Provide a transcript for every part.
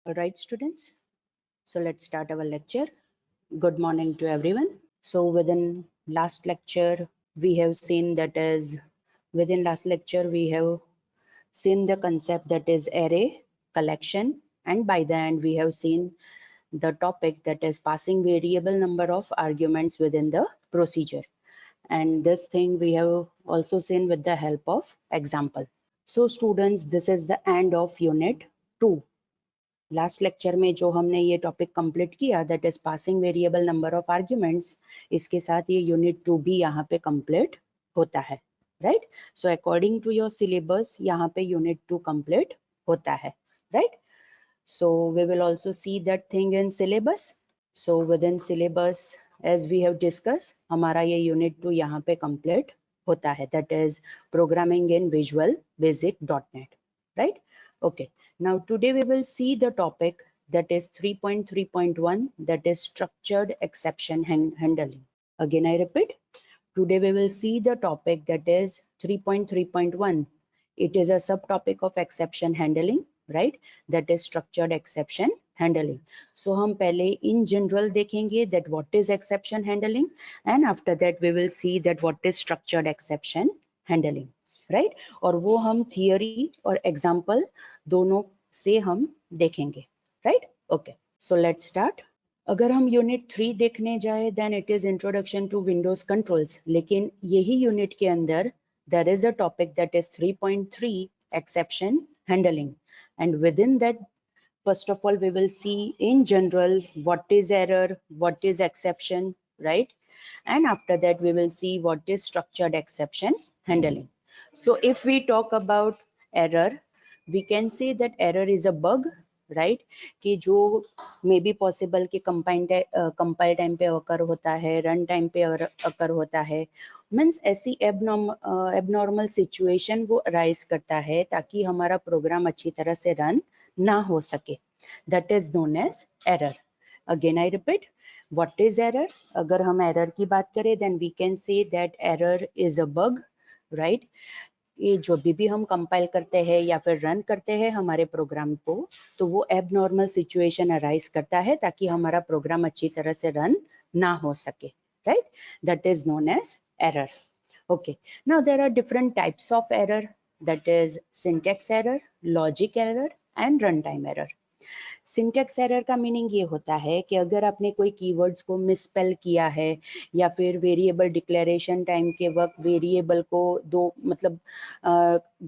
Alright, students. So let's start our lecture. Good morning to everyone. So within last lecture, we have seen that is within last lecture we have seen the concept that is array collection, and by the end we have seen the topic that is passing variable number of arguments within the procedure. And this thing we have also seen with the help of example. So students, this is the end of unit 2. Last lecture में जो हमने ये topic complete किया that is passing variable number of arguments, इसके साथ ये unit 2 भी यहाँ पे कंप्लीट होता है, right. So according to your syllabus यहाँ पे यूनिट 2 कंप्लीट होता है, right. So we will also see that thing in syllabus. So within syllabus as we have discuss, हमारा ये यूनिट 2 यहाँ पे कंप्लीट होता है, that is programming in visual basic .NET, right? Okay, now today we will see the topic that is 3.3.1, that is structured exception handling. Again I repeat, today we will see the topic that is 3.3.1. It is a subtopic of exception handling, right? That is structured exception handling. So हम पहले in general देखेंगे that what is exception handling, and after that we will see that what is structured exception handling, right right? और वो हम theory और example दोनों से हम देखेंगे, right. Okay, so let's start. अगर हम यूनिट 3 देखने जाए then it is introduction to Windows controls, लेकिन यही यूनिट के अंदर there is a topic that is 3.3 exception handling, and within that first of all we will see in general what is error, what is exception, right? And after that we will see what is structured exception handling. So if we talk about error, we can say that error is a bug, right? कि जो may be possible कि compile time पे occur होता है, run time पे occur होता है, means ऐसी abnormal situation वो arise करता है ताकि हमारा program अच्छी तरह से run ना हो सके. That is known as error. Again I repeat, what is error? अगर हम error की बात करें then we can say that error is a bug, right? ये जो भी हम कंपाइल करते हैं या फिर रन करते हैं हमारे प्रोग्राम को, तो वो एबनॉर्मल सिचुएशन अराइज करता है ताकि हमारा प्रोग्राम अच्छी तरह से रन ना हो सके, right? That is known as error. Okay, now there are different types of error, that is syntax error, logic error and run time error. Syntax error का मीनिंग ये होता है कि अगर आपने कोई कीवर्ड्स को मिसस्पेल किया है या फिर वेरिएबल डिक्लेरेशन टाइम के वक्त वेरिएबल को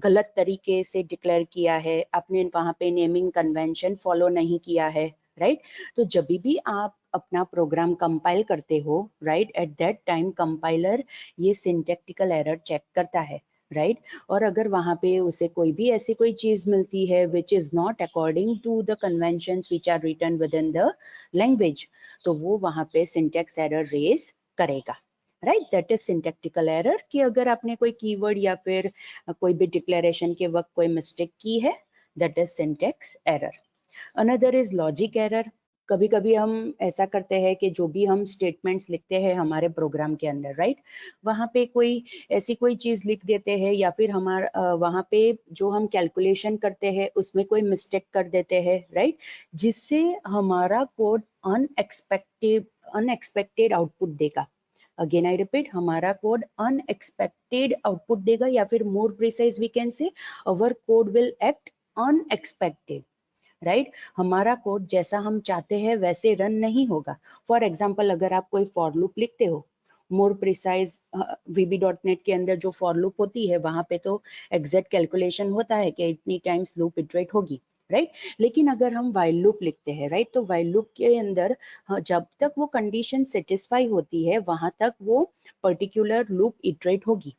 गलत तरीके से डिक्लेयर किया है, आपने वहाँ पे नेमिंग कन्वेंशन फॉलो नहीं किया है, राइट? तो जब भी आप अपना प्रोग्राम कंपाइल करते हो, right, at that time compiler ये सिंटैक्टिकल एरर चेक करता है, राइट? और अगर वहाँ पे उसे कोई भी ऐसी कोई चीज मिलती है which is not according to the conventions which are written within the language, तो वो वहाँ पे सिंटैक्स एरर रेज करेगा, right? That is syntactical error कि अगर आपने कोई कीवर्ड या फिर कोई भी डिक्लेरेशन के वक्त कोई मिस्टेक की है, that is syntax error. Another is logic error. कभी कभी हम ऐसा करते हैं कि जो भी हम स्टेटमेंट्स लिखते हैं हमारे प्रोग्राम के अंदर, राइट, वहाँ पे कोई ऐसी कोई चीज लिख देते हैं या फिर हमारा वहाँ पे जो हम कैलकुलेशन करते हैं उसमें कोई मिस्टेक कर देते हैं, राइट, जिससे हमारा कोड अनएक्सपेक्टेड आउटपुट देगा. अगेन आई रिपीट, हमारा कोड अनएक्सपेक्टेड आउटपुट देगा, या फिर more precise we can say our code will act unexpected, right? हमारा कोड जैसा हम चाहते हैं वैसे रन नहीं होगा. फॉर एग्जाम्पल, अगर आप कोई फॉर लूप लिखते हो, मोर प्रिसाइज VB.NET के अंदर जो फॉर लूप होती है वहां पे तो एग्जैक्ट कैलकुलेशन होता है कि इतनी टाइम्स लूप इटरेट होगी, राइट? लेकिन अगर हम वाइल लूप लिखते हैं, राइट, तो वाइल लूप के अंदर जब तक वो कंडीशन सेटिस्फाई होती है वहां तक वो पर्टिकुलर लूप इटरेट होगी.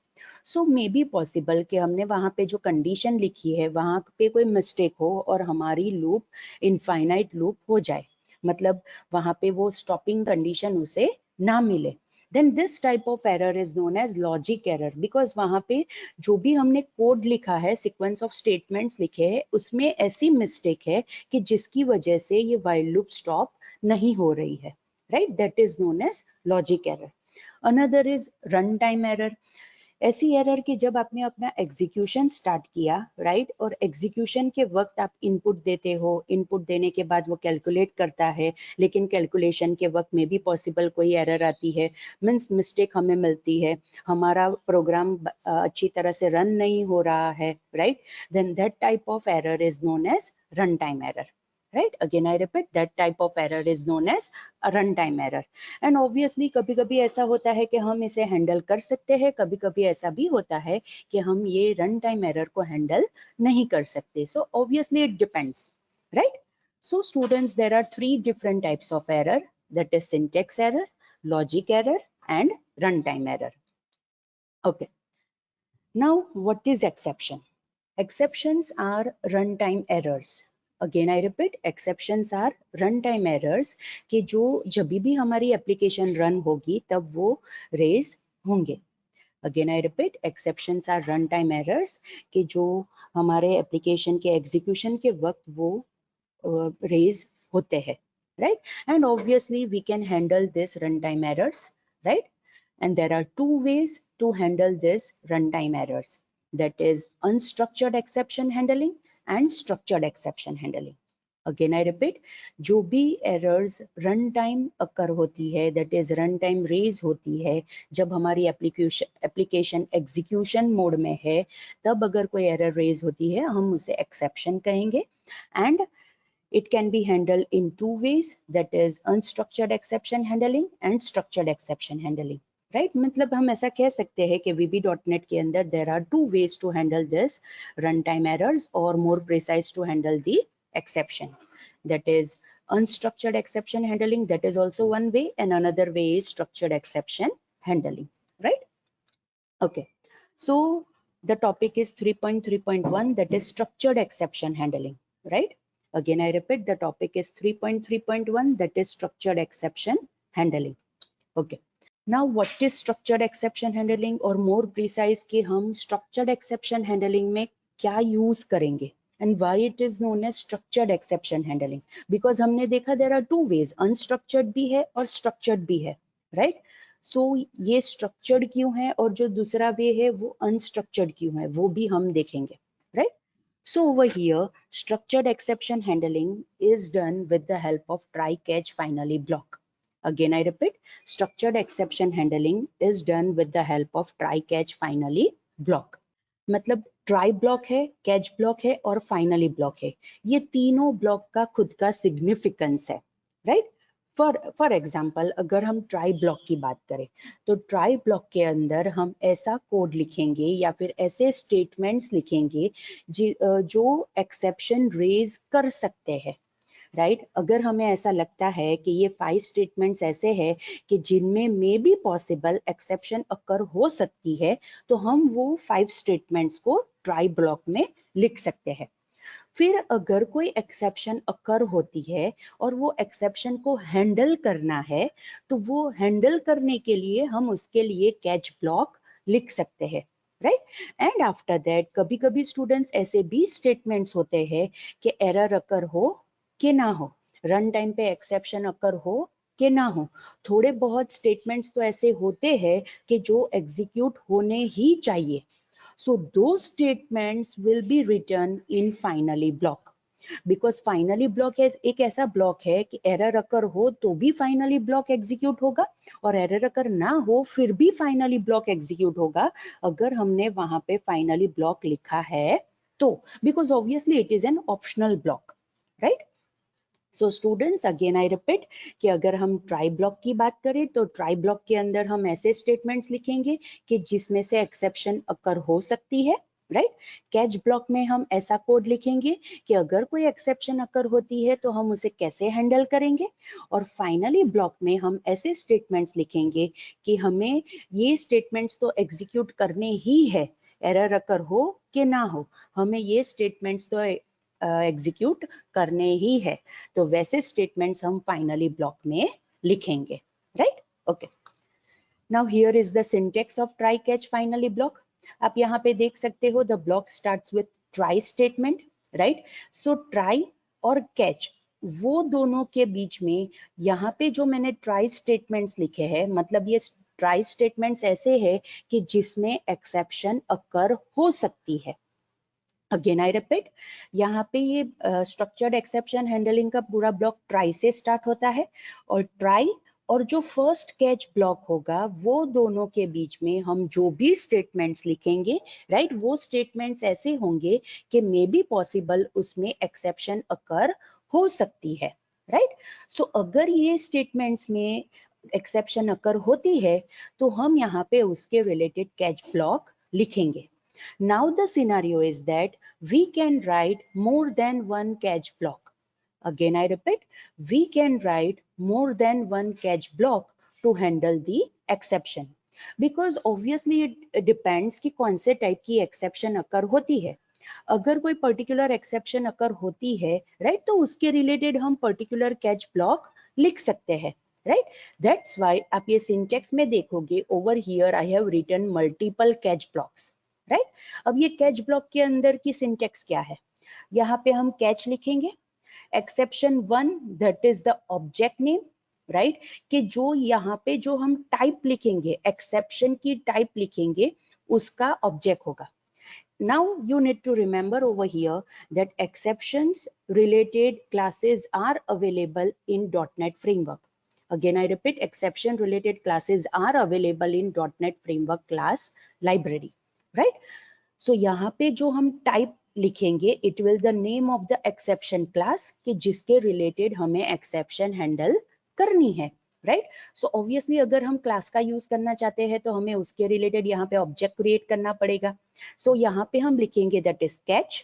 सो मे बी पॉसिबल कि हमने वहाँ पे जो कंडीशन लिखी है वहाँ पे कोई मिस्टेक हो और हमारी लूप इनफाइनाइट लूप हो जाए, मतलब वहाँ पे वो स्टॉपिंग कंडीशन उसे ना मिले. Then this type of error is known as logic error, because वहाँ पे जो भी हमने कोड लिखा है, सीक्वेंस ऑफ स्टेटमेंट्स लिखे हैं, उसमें ऐसी मिस्टेक है कि जिसकी वजह से ये while loop स्टॉप नहीं हो रही है, right? That is known as logic error. Another is runtime error. ऐसी एरर कि जब आपने अपना एग्जीक्यूशन स्टार्ट किया, राइट, और एग्जीक्यूशन के वक्त आप इनपुट देते हो, इनपुट देने के बाद वो कैलकुलेट करता है, लेकिन कैलकुलेशन के वक्त में भी पॉसिबल कोई एरर आती है, मीन्स मिस्टेक हमें मिलती है, हमारा प्रोग्राम अच्छी तरह से रन नहीं हो रहा है, right, then that type of error is known as run time error, right? Again I repeat, that type of error is known as a runtime error. And obviously कभी कभी ऐसा होता है कि हम इसे हैंडल कर सकते हैं, कभी कभी ऐसा भी होता है कि हम ये रन टाइम एरर को हैंडल नहीं कर सकते. So obviously it depends, right? So students, there are 3 different types of error, that is syntax error, logic error and runtime error. Okay, now what is exception? Exceptions are runtime errors. Again I repeat, exceptions are runtime errors कि जो जब भी हमारी application run होगी तब वो raise होंगे. Again I repeat, exceptions are runtime errors कि जो हमारे एप्लीकेशन के एग्जीक्यूशन के वक्त वो रेज होते हैं, right? And obviously we can handle this runtime errors, right? And there are 2 ways to handle this runtime errors, that is unstructured exception handling and structured exception handling. Again I repeat, जो भी errors run time occur होती है, that is run time raise होती है, जब हमारी application execution mode में है, तब अगर कोई error raise होती है हम उसे exception कहेंगे. And it can be handled in 2 ways, that is unstructured exception handling and structured exception handling. Right? मतलब हम ऐसा कह सकते हैं कि VB.NET के अंदर there are 2 ways to handle this runtime errors, or more precise to handle the exception. That is unstructured exception handling, that is also one way, and another way is structured exception handling. Right? Okay. So the topic is 3.3.1, that is structured exception handling. Right? Again I repeat, the topic is 3.3.1, that is structured exception handling. Okay. Now what is structured exception handling, or more precise कि हम structured exception handling में क्या use करेंगे, and why it is known as structured exception handling? Because हमने देखा there are 2 ways, unstructured भी है और structured भी है, right? So ये structured क्यों है और जो दूसरा way है वो unstructured क्यों है, वो भी हम देखेंगे, right? So over here, structured exception handling is done with the help of try catch finally block. Again I repeat, structured exception handling is done with the help of try catch finally block. मतलब try block है, catch block है और finally block है. ये तीनों block का खुद का significance है, right? फॉर एग्जाम्पल अगर हम ट्राई ब्लॉक की बात करें तो ट्राई ब्लॉक के अंदर हम ऐसा कोड लिखेंगे या फिर ऐसे स्टेटमेंट्स लिखेंगे जो एक्सेप्शन रेज कर सकते हैं, राइट? अगर हमें ऐसा लगता है कि ये 5 स्टेटमेंट्स ऐसे हैं कि जिनमें मे बी पॉसिबल एक्सेप्शन अकर हो सकती है, तो हम वो 5 स्टेटमेंट्स को ट्राई ब्लॉक में लिख सकते हैं. फिर अगर कोई एक्सेप्शन अकर होती है और वो एक्सेप्शन को हैंडल करना है, तो वो हैंडल करने के लिए हम उसके लिए कैच ब्लॉक लिख सकते हैं, राइट? एंड आफ्टर दैट कभी कभी स्टूडेंट्स ऐसे भी स्टेटमेंट्स होते हैं कि एरर अकर हो कि ना हो, रन टाइम पे एक्सेप्शन अकर हो कि ना हो. थोड़े बहुत स्टेटमेंट्स तो ऐसे होते हैं कि जो एग्जीक्यूट होने ही चाहिए. So those statements will be written in finally block, because finally block एक ऐसा block है कि error अकर हो तो भी finally block execute होगा और error अकर ना हो फिर भी finally block execute होगा अगर हमने वहां पे finally block लिखा है तो, because obviously it is an optional block, right? So students again I repeat कि अगर हम ट्राई ब्लॉक की बात करें तो ट्राई ब्लॉक के अंदर हम ऐसे स्टेटमेंट्स लिखेंगे कि जिसमें से एक्सेप्शन अकर हो सकती है, राइट? कैच ब्लॉक में हम ऐसा कोड लिखेंगे कि अगर कोई एक्सेप्शन अकर होती है तो हम उसे कैसे हैंडल करेंगे. और फाइनली ब्लॉक में हम ऐसे स्टेटमेंट्स लिखेंगे कि हमें ये स्टेटमेंट्स तो एग्जीक्यूट करने ही है, एरर अकर हो कि ना हो, हमें ये स्टेटमेंट्स तो एग्जीक्यूट करने ही है. तो वैसे स्टेटमेंट्स हम फाइनली ब्लॉक में लिखेंगे, right? Okay. Now here is the syntax of try catch finally block. आप यहाँ पे देख सकते हो the block starts with try statement, right? So try और कैच वो दोनों के बीच में यहाँ पे जो मैंने ट्राई स्टेटमेंट्स लिखे हैं, मतलब ये ट्राई स्टेटमेंट्स ऐसे है कि जिसमें एक्सेप्शन अकर हो सकती है। अगेन आई रिपीट, यहाँ पे ये स्ट्रक्चर्ड एक्सेप्शन हैंडलिंग का पूरा ब्लॉक ट्राई से स्टार्ट होता है और ट्राई और जो फर्स्ट कैच ब्लॉक होगा वो दोनों के बीच में हम जो भी स्टेटमेंट्स लिखेंगे, राइट, वो स्टेटमेंट्स ऐसे होंगे कि मे बी पॉसिबल उसमें एक्सेप्शन अकर हो सकती है, राइट। सो अगर ये स्टेटमेंट्स में एक्सेप्शन अकर होती है तो हम यहाँ पे उसके रिलेटेड कैच ब्लॉक लिखेंगे। Now the scenario is that we can write more than one catch block. Again I repeat, we can write more than one catch block to handle the exception. Because obviously it depends कि कौन से type की exception अकर होती है। अगर कोई particular exception अकर होती है, राइट, तो उसके रिलेटेड हम पर्टिकुलर कैच ब्लॉक लिख सकते हैं, राइट। दैट्स वाई आप ये सिंटेक्स में देखोगे, over here I have written multiple catch blocks, right. अब ये कैच ब्लॉक के अंदर की सिंटेक्स क्या है, यहाँ पे हम कैच लिखेंगे, exception 1 that is the object name, right, कि जो यहाँ पे जो हम टाइप लिखेंगे, एक्सेप्शन की टाइप लिखेंगे, उसका ऑब्जेक्ट होगा। Now you need to remember over here that exceptions related classes are available in .NET Framework. Again I repeat, exception related classes are available in .NET Framework class library, right? So यहाँ पे जो हम type लिखेंगे, it will the name of the exception class कि जिसके related हमें exception handle करनी है, राइट। सो ऑब्वियसली अगर हम क्लास का यूज करना चाहते हैं तो हमें उसके रिलेटेड यहाँ पे ऑब्जेक्ट क्रिएट करना पड़ेगा। सो यहाँ पे हम लिखेंगे दैट इज कैच,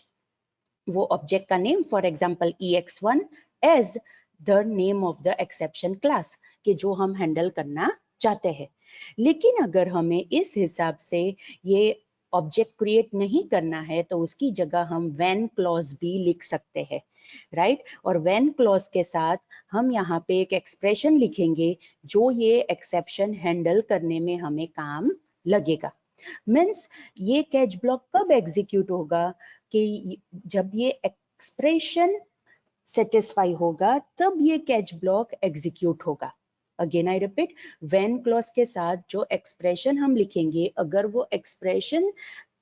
वो ऑब्जेक्ट का name, for example ex1 as the name of the exception class कि जो हम हैंडल करना चाहते हैं। लेकिन अगर हमें इस हिसाब से ये ऑब्जेक्ट क्रिएट नहीं करना है तो उसकी जगह हम व्हेन क्लॉज भी लिख सकते हैं, राइट। और व्हेन क्लॉज के साथ हम यहाँ पे एक एक्सप्रेशन लिखेंगे जो ये एक्सेप्शन हैंडल करने में हमें काम लगेगा। मीन्स ये कैच ब्लॉक कब एग्जीक्यूट होगा कि जब ये एक्सप्रेशन सेटिस्फाई होगा तब ये कैच ब्लॉक एग्जीक्यूट होगा। Again I repeat, when clause के साथ जो एक्सप्रेशन हम लिखेंगे, अगर वो एक्सप्रेशन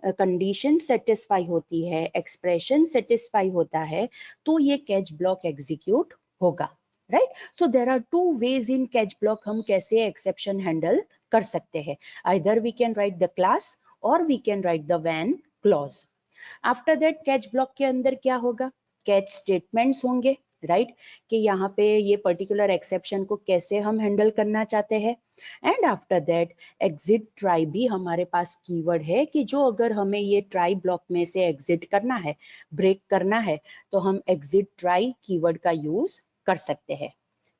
कंडीशन सेटिस्फाई होती है, एक्सप्रेशन सेटिस्फाई होता है, तो ये कैच ब्लॉक एग्जीक्यूट होगा, right. So there are two ways in catch block, हम कैसे एक्सेप्शन हैंडल कर सकते हैं। Either we can write the class और we can write the when clause. After that catch block के अंदर क्या होगा, कैच स्टेटमेंट्स होंगे, राइट, कि यहाँ पे ये पर्टिकुलर एक्सेप्शन को कैसे हम हैंडल करना चाहते हैं। And after that exit try भी हमारे पास कीवर्ड है कि जो अगर हमें ये ट्राई ब्लॉक में से एग्जिट करना है, ब्रेक करना है, तो हम एग्जिट ट्राई कीवर्ड का यूज कर सकते हैं,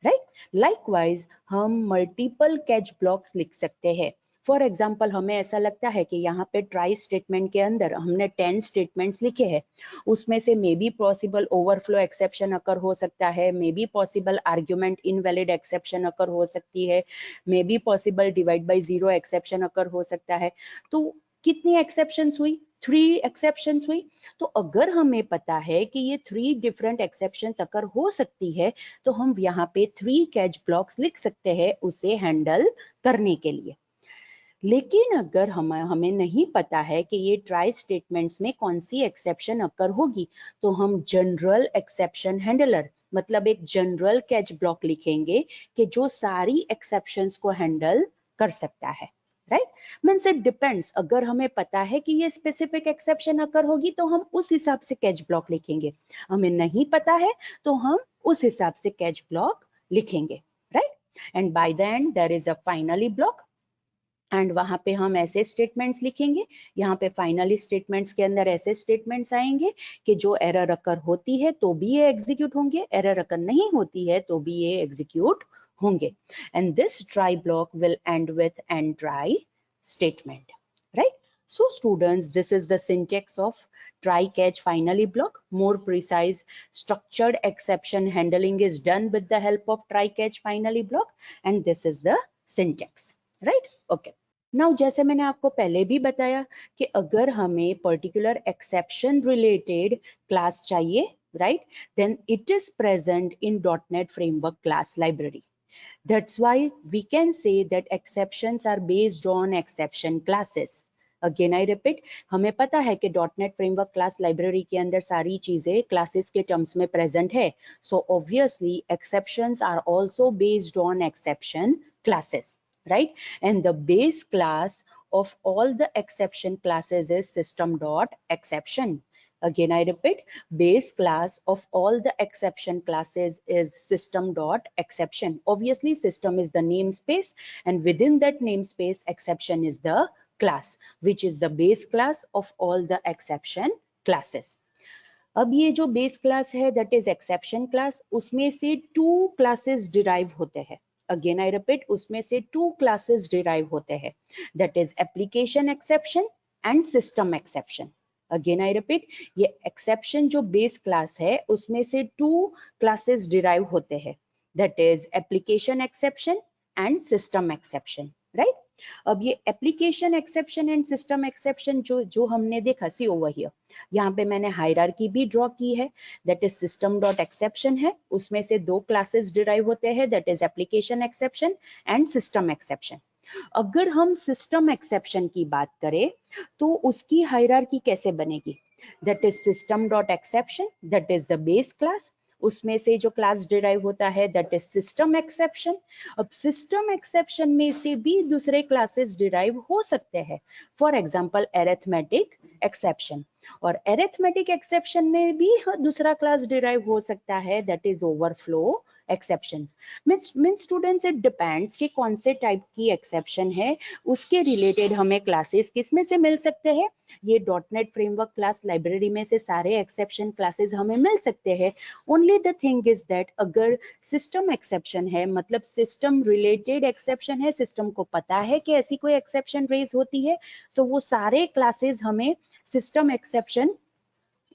राइट। लाइकवाइज हम मल्टीपल कैच ब्लॉक्स लिख सकते हैं। फॉर एग्जाम्पल हमें ऐसा लगता है कि यहाँ पे ट्राई स्टेटमेंट के अंदर हमने 10 स्टेटमेंट्स लिखे हैं, उसमें से may be possible overflow exception occur हो सकता है, may be possible argument invalid exception occur हो सकती है, may be possible divide by zero exception occur हो सकता है। तो कितनी एक्सेप्शंस हुई, 3 एक्सेप्शंस हुई। तो अगर हमें पता है कि ये 3 डिफरेंट एक्सेप्शंस अकर हो सकती है तो हम यहाँ पे 3 कैच ब्लॉक्स लिख सकते हैं उसे हैंडल करने के लिए। लेकिन अगर हमें नहीं पता है कि ये ट्राई स्टेटमेंट्स में कौन सी एक्सेप्शन अकर होगी, तो हम जनरल एक्सेप्शन हैंडलर, मतलब एक जनरल कैच ब्लॉक लिखेंगे कि जो सारी एक्सेप्शंस को हैंडल कर सकता है, राइट। मींस इट डिपेंड्स, अगर हमें पता है कि ये स्पेसिफिक एक्सेप्शन अकर होगी तो हम उस हिसाब से कैच ब्लॉक लिखेंगे, हमें नहीं पता है तो हम उस हिसाब से कैच ब्लॉक लिखेंगे, right. And by the end there is a finally block, and वहां पे हम ऐसे स्टेटमेंट्स लिखेंगे, यहाँ पे फाइनली स्टेटमेंट्स के अंदर ऐसे स्टेटमेंट्स आएंगे कि जो एरर अकर होती है तो भी ये एग्जीक्यूट होंगे, एरर अकर नहीं होती है तो भी ये एग्जीक्यूट होंगे। And this try block will and with and try statement, right. So students, this is the syntax of try catch finally block. More precise structured exception handling is done with the help of try catch finally block, and this is the syntax, right? Okay. Now जैसे मैंने आपको पहले भी बताया कि अगर हमें particular exception related class चाहिए, right, then it is present in .NET framework class library. That's why we can say that exceptions are based on exception classes. Again I repeat, हमें पता है कि .NET फ्रेमवर्क क्लास लाइब्रेरी के अंदर सारी चीजें classes के टर्म्स में प्रेजेंट है. So obviously exceptions are also based on exception classes, right? And the base class of all the exception classes is system.exception. Again I repeat, base class of all the exception classes is system.exception. Obviously system is the namespace, and within that namespace exception is the class, which is the base class of all the exception classes. अब ये जो base class है, that is exception class, उसमें से two classes derive होते हैं. Again I repeat, उसमें से two classes derive होते हैं, that is application exception and system exception. Again I repeat, ये exception जो base class है उसमें से two classes derive होते हैं, that is application exception and system exception, right? अब ये application exception and system exception जो हमने देखा, see over here, यहाँ पे मैंने हायरार्की भी ड्रॉ की है, that is system.exception है, उसमें से दो क्लासेस डिराइव होते हैं, that is application exception and system exception. अगर हम सिस्टम एक्सेप्शन की बात करें तो उसकी हायरार्की कैसे बनेगी, that is system.exception, that is the base class, उसमें से जो क्लास डिराइव होता है that is system exception. अब सिस्टम एक्सेप्शन में से भी दूसरे क्लासेस डिराइव हो सकते हैं, फॉर एग्जांपल अरिथमेटिक एक्सेप्शन, और अरिथमेटिक एक्सेप्शन में भी दूसरा क्लास डिराइव हो सकता है, that is overflow exceptions. Means students it depends कि कौन से टाइप की एक्सेप्शन है, उसके रिलेटेड हमें क्लासेस किस में से मिल सकते हैं. ये .NET फ्रेमवर्क क्लास लाइब्रेरी में से सारे एक्सेप्शन क्लासेस हमें मिल सकते हैं. Only the thing is that अगर सिस्टम एक्सेप्शन है, मतलब सिस्टम रिलेटेड एक्सेप्शन है, सिस्टम को पता है कि ऐसी कोई एक्सेप्शन रेज होती है, सो वो सारे क्लासेस हमें सिस्टम एक्सेप्शन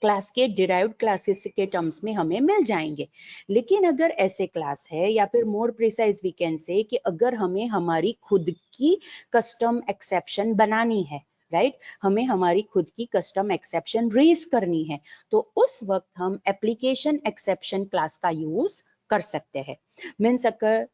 क्लास के डिराइव्ड क्लासेस के टर्म्स में हमें मिल जाएंगे. लेकिन अगर ऐसे क्लास है, या फिर मोर प्रिसाइज वी कैन से कि अगर हमें हमारी खुद की कस्टम एक्सेप्शन बनानी है, राइट, हमें हमारी खुद की कस्टम एक्सेप्शन रेज करनी है, तो उस वक्त हम एप्लीकेशन एक्सेप्शन क्लास का यूज कर सकते हैं. मीन्स अगर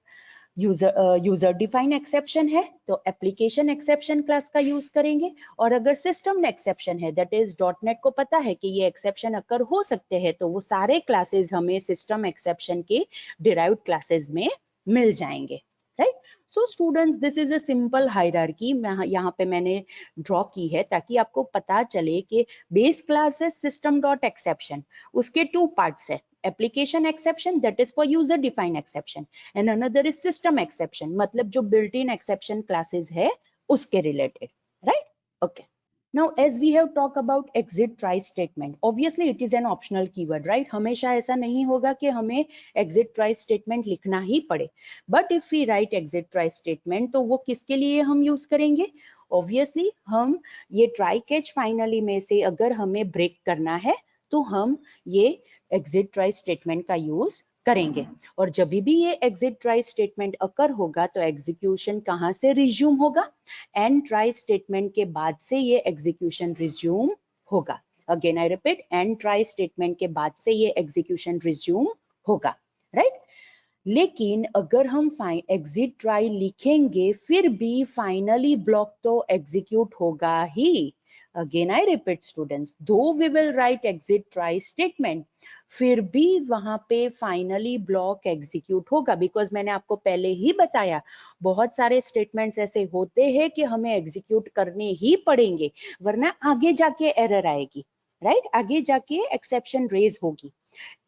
यूजर डिफाइन एक्सेप्शन है तो एप्लीकेशन एक्सेप्शन क्लास का यूज करेंगे, और अगर सिस्टम एक्सेप्शन है, दैट इज .NET को पता है कि ये एक्सेप्शन अकर हो सकते हैं, तो वो सारे क्लासेस हमें सिस्टम एक्सेप्शन के डिराइव्ड क्लासेस में मिल जाएंगे, right. So students, this is a simple hierarchy यहाँ पे मैंने ड्रॉ की है ताकि आपको पता चले कि बेस क्लास है system.exception, उसके टू पार्ट्स है, application exception that is for user defined exception and another is system exception, मतलब जो built in exception classes है उसके related, right? Okay. Now as we have talked about exit try statement, obviously it is an optional keyword, right? हमेशा ऐसा नहीं होगा कि हमें exit try statement लिखना ही पड़े, but if we write exit try statement तो वो किसके लिए हम यूज करेंगे? Obviously हम ये try catch finally में से अगर हमें ब्रेक करना है तो हम ये एग्जिट ट्राई स्टेटमेंट का यूज करेंगे, और जब भी ये एग्जिट ट्राई स्टेटमेंट अकर होगा तो एग्जीक्यूशन कहाँ से रिज्यूम होगा? एंड ट्राई स्टेटमेंट के बाद से ये एग्जीक्यूशन रिज्यूम होगा. Again I repeat, and try statement के बाद से ये एग्जीक्यूशन रिज्यूम होगा, राइट. लेकिन अगर हम एग्जिट ट्राई लिखेंगे फिर भी फाइनली ब्लॉक तो एग्जीक्यूट होगा ही. Again I repeat students, though we will write exit try statement, फिर भी वहां पे फाइनली ब्लॉक एग्जीक्यूट होगा, बिकॉज मैंने आपको पहले ही बताया बहुत सारे स्टेटमेंट्स ऐसे होते हैं कि हमें एग्जीक्यूट करने ही पड़ेंगे, वरना आगे जाके एरर आएगी, राइट, आगे जाके एक्सेप्शन रेज होगी.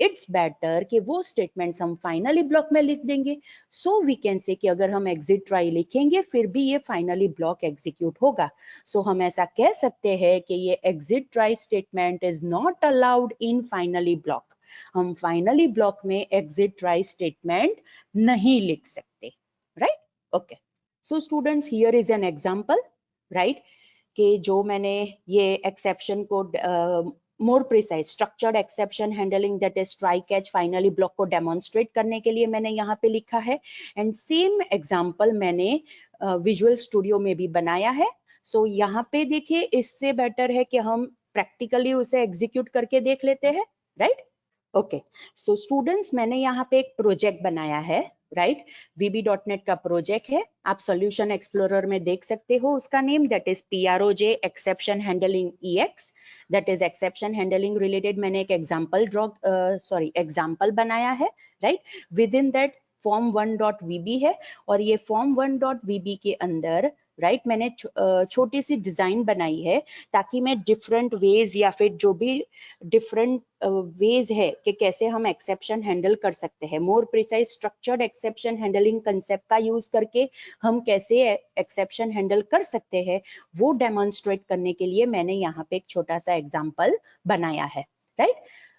इट्स बेटर कि वो स्टेटमेंट्स हम फाइनली ब्लॉक में लिख देंगे. सो वी कैन से कि अगर हम एग्जिट ट्राई लिखेंगे फिर भी ये फाइनली ब्लॉक एग्जीक्यूट होगा. सो हम ऐसा कह सकते हैं कि ये exit try statement is not allowed in finally block. हम फाइनली ब्लॉक में एग्जिट ट्राई स्टेटमेंट नहीं लिख सकते, right. Okay, so students, here is an example, right, कि जो मैंने ये एक्सेप्शन को more precise structured exception handling, that is try catch finally block को डेमोन्स्ट्रेट करने के लिए मैंने यहाँ पे लिखा है. एंड सेम एग्जांपल मैंने विजुअल स्टूडियो में भी बनाया है. सो यहाँ पे देखिए, इससे बेटर है कि हम प्रैक्टिकली उसे एग्जीक्यूट करके देख लेते हैं, राइट. ओके, सो स्टूडेंट्स, मैंने यहाँ पे एक प्रोजेक्ट बनाया है, राइट। VB.NET का प्रोजेक्ट है, आप सॉल्यूशन एक्सप्लोरर में देख सकते हो उसका name, that is PROJ exception handling EX, that is exception handling related मैंने एक एग्जाम्पल बनाया है, right. With in that form1.vb है, और ये form1.vb के अंदर राइट मैंने छोटी सी डिजाइन बनाई है ताकि मैं डिफरेंट वेज या फिर जो भी डिफरेंट वेज है कि कैसे हम एक्सेप्शन हैंडल कर सकते हैं, more precise structured exception handling concept का यूज करके हम कैसे एक्सेप्शन हैंडल कर सकते हैं, वो डेमोन्स्ट्रेट करने के लिए मैंने यहाँ पे एक छोटा सा एग्जाम्पल बनाया है, राइट।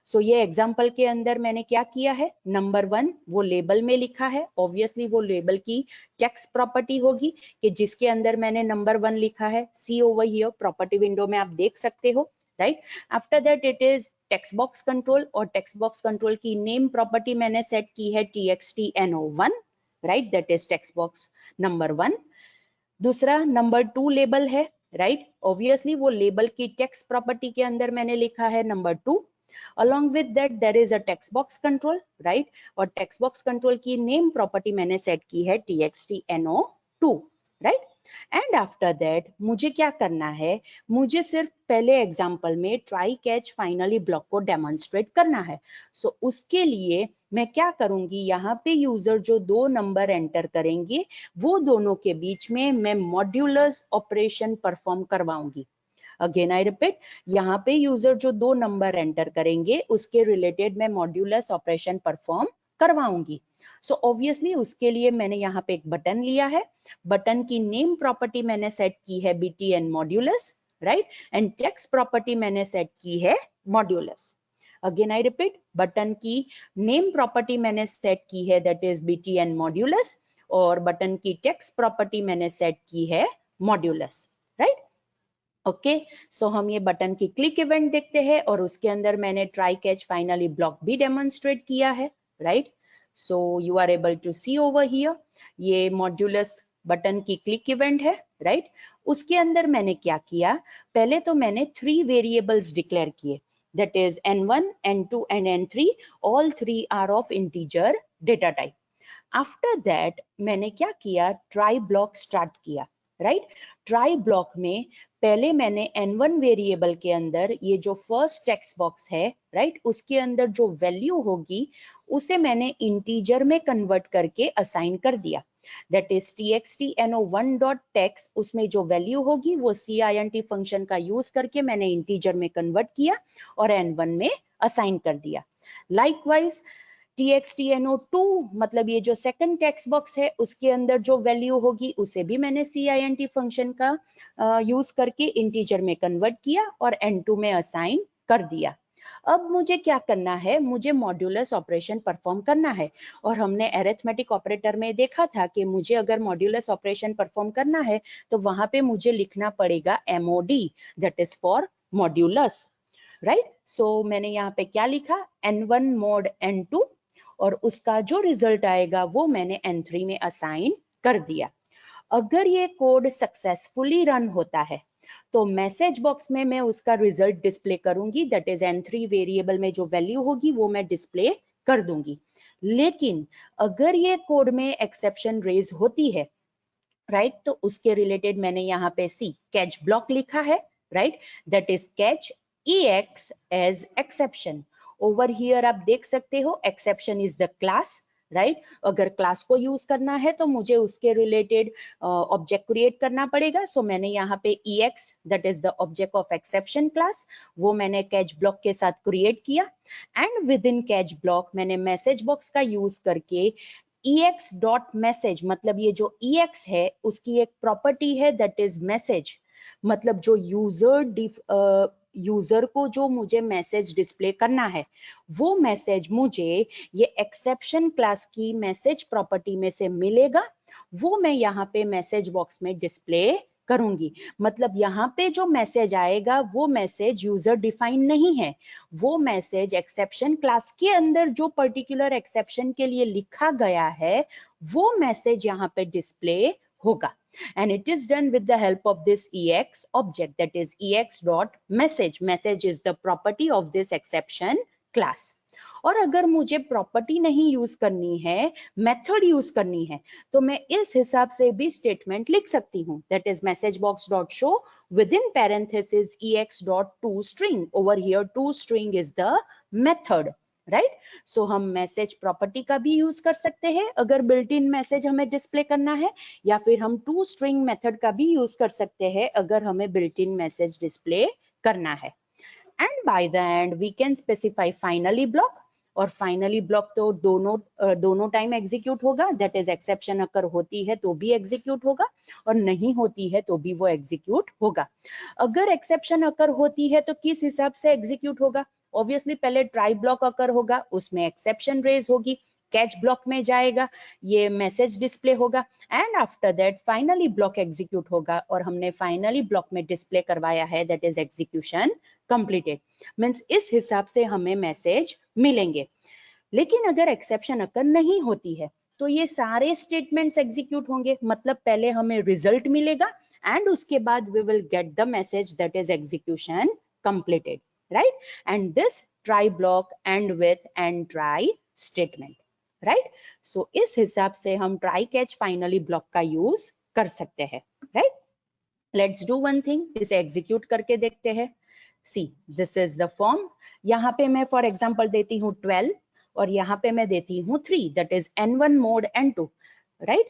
सो ये एग्जाम्पल के अंदर मैंने क्या किया है, नंबर 1 वो लेबल में लिखा है, ऑब्वियसली वो लेबल की टेक्स्ट प्रॉपर्टी होगी कि जिसके अंदर मैंने नंबर 1 लिखा है, सी ओवर हियर प्रॉपर्टी विंडो में आप देख सकते हो, right. After that it is text box control, और टेक्स्ट बॉक्स कंट्रोल की नेम प्रॉपर्टी मैंने सेट की है txtno1, right, that is text box number 1। दूसरा नंबर 2 लेबल है, राइट, ऑब्वियसली वो लेबल की टेक्स्ट प्रॉपर्टी के अंदर मैंने लिखा है number 2। Along with that there is a text box control, right, और text box control की name property मैंने set की है txtno2, right। And after that मुझे क्या करना है, मुझे सिर्फ पहले एग्जाम्पल में ट्राई कैच फाइनली ब्लॉक को डेमोन्स्ट्रेट करना है। सो उसके लिए मैं क्या करूंगी, यहाँ पे यूजर जो 2 नंबर एंटर करेंगे वो दोनों के बीच में मैं मॉड्यूलस ऑपरेशन परफॉर्म करवाऊंगी। अगेन आई रिपीट, यहाँ पे यूजर जो 2 नंबर एंटर करेंगे उसके रिलेटेड मैं मॉड्यूलस ऑपरेशन परफॉर्म करवाऊंगी। सो ऑब्वियसली उसके लिए मैंने यहाँ पे एक बटन लिया है, बटन की नेम प्रॉपर्टी मैंने सेट की है btn modulus, right, and text property मैंने सेट की है modulus. Again I repeat, button की नेम प्रॉपर्टी मैंने सेट की है दैट इज btn मॉड्यूलस, और बटन की टेक्स्ट प्रॉपर्टी मैंने सेट की है मॉड्यूलस, राइट। ओके, सो हम ये बटन की क्लिक इवेंट देखते हैं, और उसके अंदर मैंने ट्राई कैच फाइनली ब्लॉक भी डेमोन्स्ट्रेट किया है, right. So you are able to see over here, ये मॉड्यूलस बटन की क्लिक इवेंट है, राइट। उसके अंदर मैंने क्या किया, पहले तो मैंने 3 वेरिएबल्स डिक्लेयर किए, that is n1 n2 and n3, all 3 are of integer data type. After that मैंने क्या किया, ट्राई ब्लॉक स्टार्ट किया, राइट। ट्राई ब्लॉक में पहले मैंने n1 वेरिएबल के अंदर ये जो फर्स्ट टेक्स्ट बॉक्स है, राइट, उसके अंदर जो वैल्यू होगी उसे मैंने इंटीजर में कन्वर्ट करके असाइन कर दिया, दैट इज txtno1.text, उसमें जो वैल्यू होगी वो cint फंक्शन का यूज करके मैंने इंटीजर में कन्वर्ट किया और n1 में असाइन कर दिया। लाइकवाइज txtno2 मतलब ये जो सेकंड टेक्स्ट बॉक्स है उसके अंदर जो वैल्यू होगी उसे भी मैंने cint फंक्शन का यूज करके इंटीजर में कन्वर्ट किया और n2 में असाइन कर दिया। अब मुझे क्या करना है, मुझे मॉड्यूलस ऑपरेशन परफॉर्म करना है, और हमने अरिथमेटिक ऑपरेटर में देखा था कि मुझे अगर मॉड्यूलस ऑपरेशन परफॉर्म करना है तो वहां पे मुझे लिखना पड़ेगा mod, that is for modulus, right. So मैंने यहाँ पे क्या लिखा, n1 mod n2, और उसका जो रिजल्ट आएगा वो मैंने n3 में असाइन कर दिया। अगर ये कोड सक्सेसफुली रन होता है तो मैसेज बॉक्स में मैं उसका रिजल्ट डिस्प्ले करूंगी, दैट इज n3 वेरिएबल में जो वैल्यू होगी वो मैं डिस्प्ले कर दूंगी। लेकिन अगर ये कोड में एक्सेप्शन रेज होती है, राइट, तो उसके रिलेटेड मैंने यहाँ पे सी कैच ब्लॉक लिखा है, right, that is catch ex as exception. Over here आप देख सकते हो exception is the class, right. अगर क्लास को यूज करना है तो मुझे उसके रिलेटेड ऑब्जेक्ट क्रिएट करना पड़ेगा। सो मैंने यहाँ पे ex that is the object of exception class, वो मैंने कैच ब्लॉक के साथ क्रिएट किया, and with in catch block मैंने मैसेज बॉक्स का यूज करके ex डॉट मैसेज, मतलब ये जो ex है उसकी एक प्रॉपर्टी है दैट इज मैसेज, मतलब जो यूजर को जो मुझे मैसेज डिस्प्ले करना है वो मैसेज मुझे ये एक्सेप्शन क्लास की मैसेज प्रॉपर्टी में से मिलेगा, वो मैं यहाँ पे मैसेज बॉक्स में डिस्प्ले करूंगी। मतलब यहाँ पे जो मैसेज आएगा वो मैसेज यूजर डिफाइन नहीं है, वो मैसेज एक्सेप्शन क्लास के अंदर जो पर्टिकुलर एक्सेप्शन के लिए लिखा गया है वो मैसेज यहाँ पे डिस्प्ले होगा, and it is done with the help of this ex object, that is ex dot message. Message is the property of this exception class. और अगर मुझे प्रॉपर्टी नहीं यूज करनी है, मेथड यूज करनी है, तो मैं इस हिसाब से भी स्टेटमेंट लिख सकती हूँ, that is message box dot show within parenthesis ex.toString. over here toString is the method, right? So हम मैसेज प्रॉपर्टी का भी यूज कर सकते हैं अगर बिल्ट इन मैसेज हमें डिस्प्ले करना है, या फिर हम toString मेथड का भी यूज कर सकते हैं अगर हमें बिल्ट इन मैसेज डिस्प्ले करना है. And by the end we can specify finally block, और फाइनली ब्लॉक तो दोनों टाइम एग्जीक्यूट होगा, दैट इज एक्सेप्शन अगर होती है तो भी एग्जीक्यूट होगा और नहीं होती है तो भी वो एग्जीक्यूट होगा. अगर एक्सेप्शन अगर होती है तो किस हिसाब से एग्जीक्यूट होगा? ऑब्वियसली पहले ट्राई ब्लॉक अकर होगा, उसमें एक्सेप्शन रेज होगी, कैच ब्लॉक में जाएगा, ये मैसेज डिस्प्ले होगा, and after that finally block execute होगा, और हमने फाइनली ब्लॉक में डिस्प्ले करवाया है, that is execution completed. Means इस हिसाब से हमें मैसेज मिलेंगे. लेकिन अगर एक्सेप्शन अकर नहीं होती है तो ये सारे स्टेटमेंट्स एग्जीक्यूट होंगे, मतलब पहले हमें रिजल्ट मिलेगा एंड उसके बाद we will get the message that is execution completed, right? And this try block and with and try statement, right? So इस हिसाब से हम ट्राई कैच फाइनली ब्लॉक का यूज कर सकते हैं, right? Let's do one thing, इसे execute करके देखते हैं. See this is the form. यहाँ पे मैं फॉर एग्जांपल देती हूँ 12 और यहाँ पे मैं देती हूँ 3, that is N1 mod N2, right?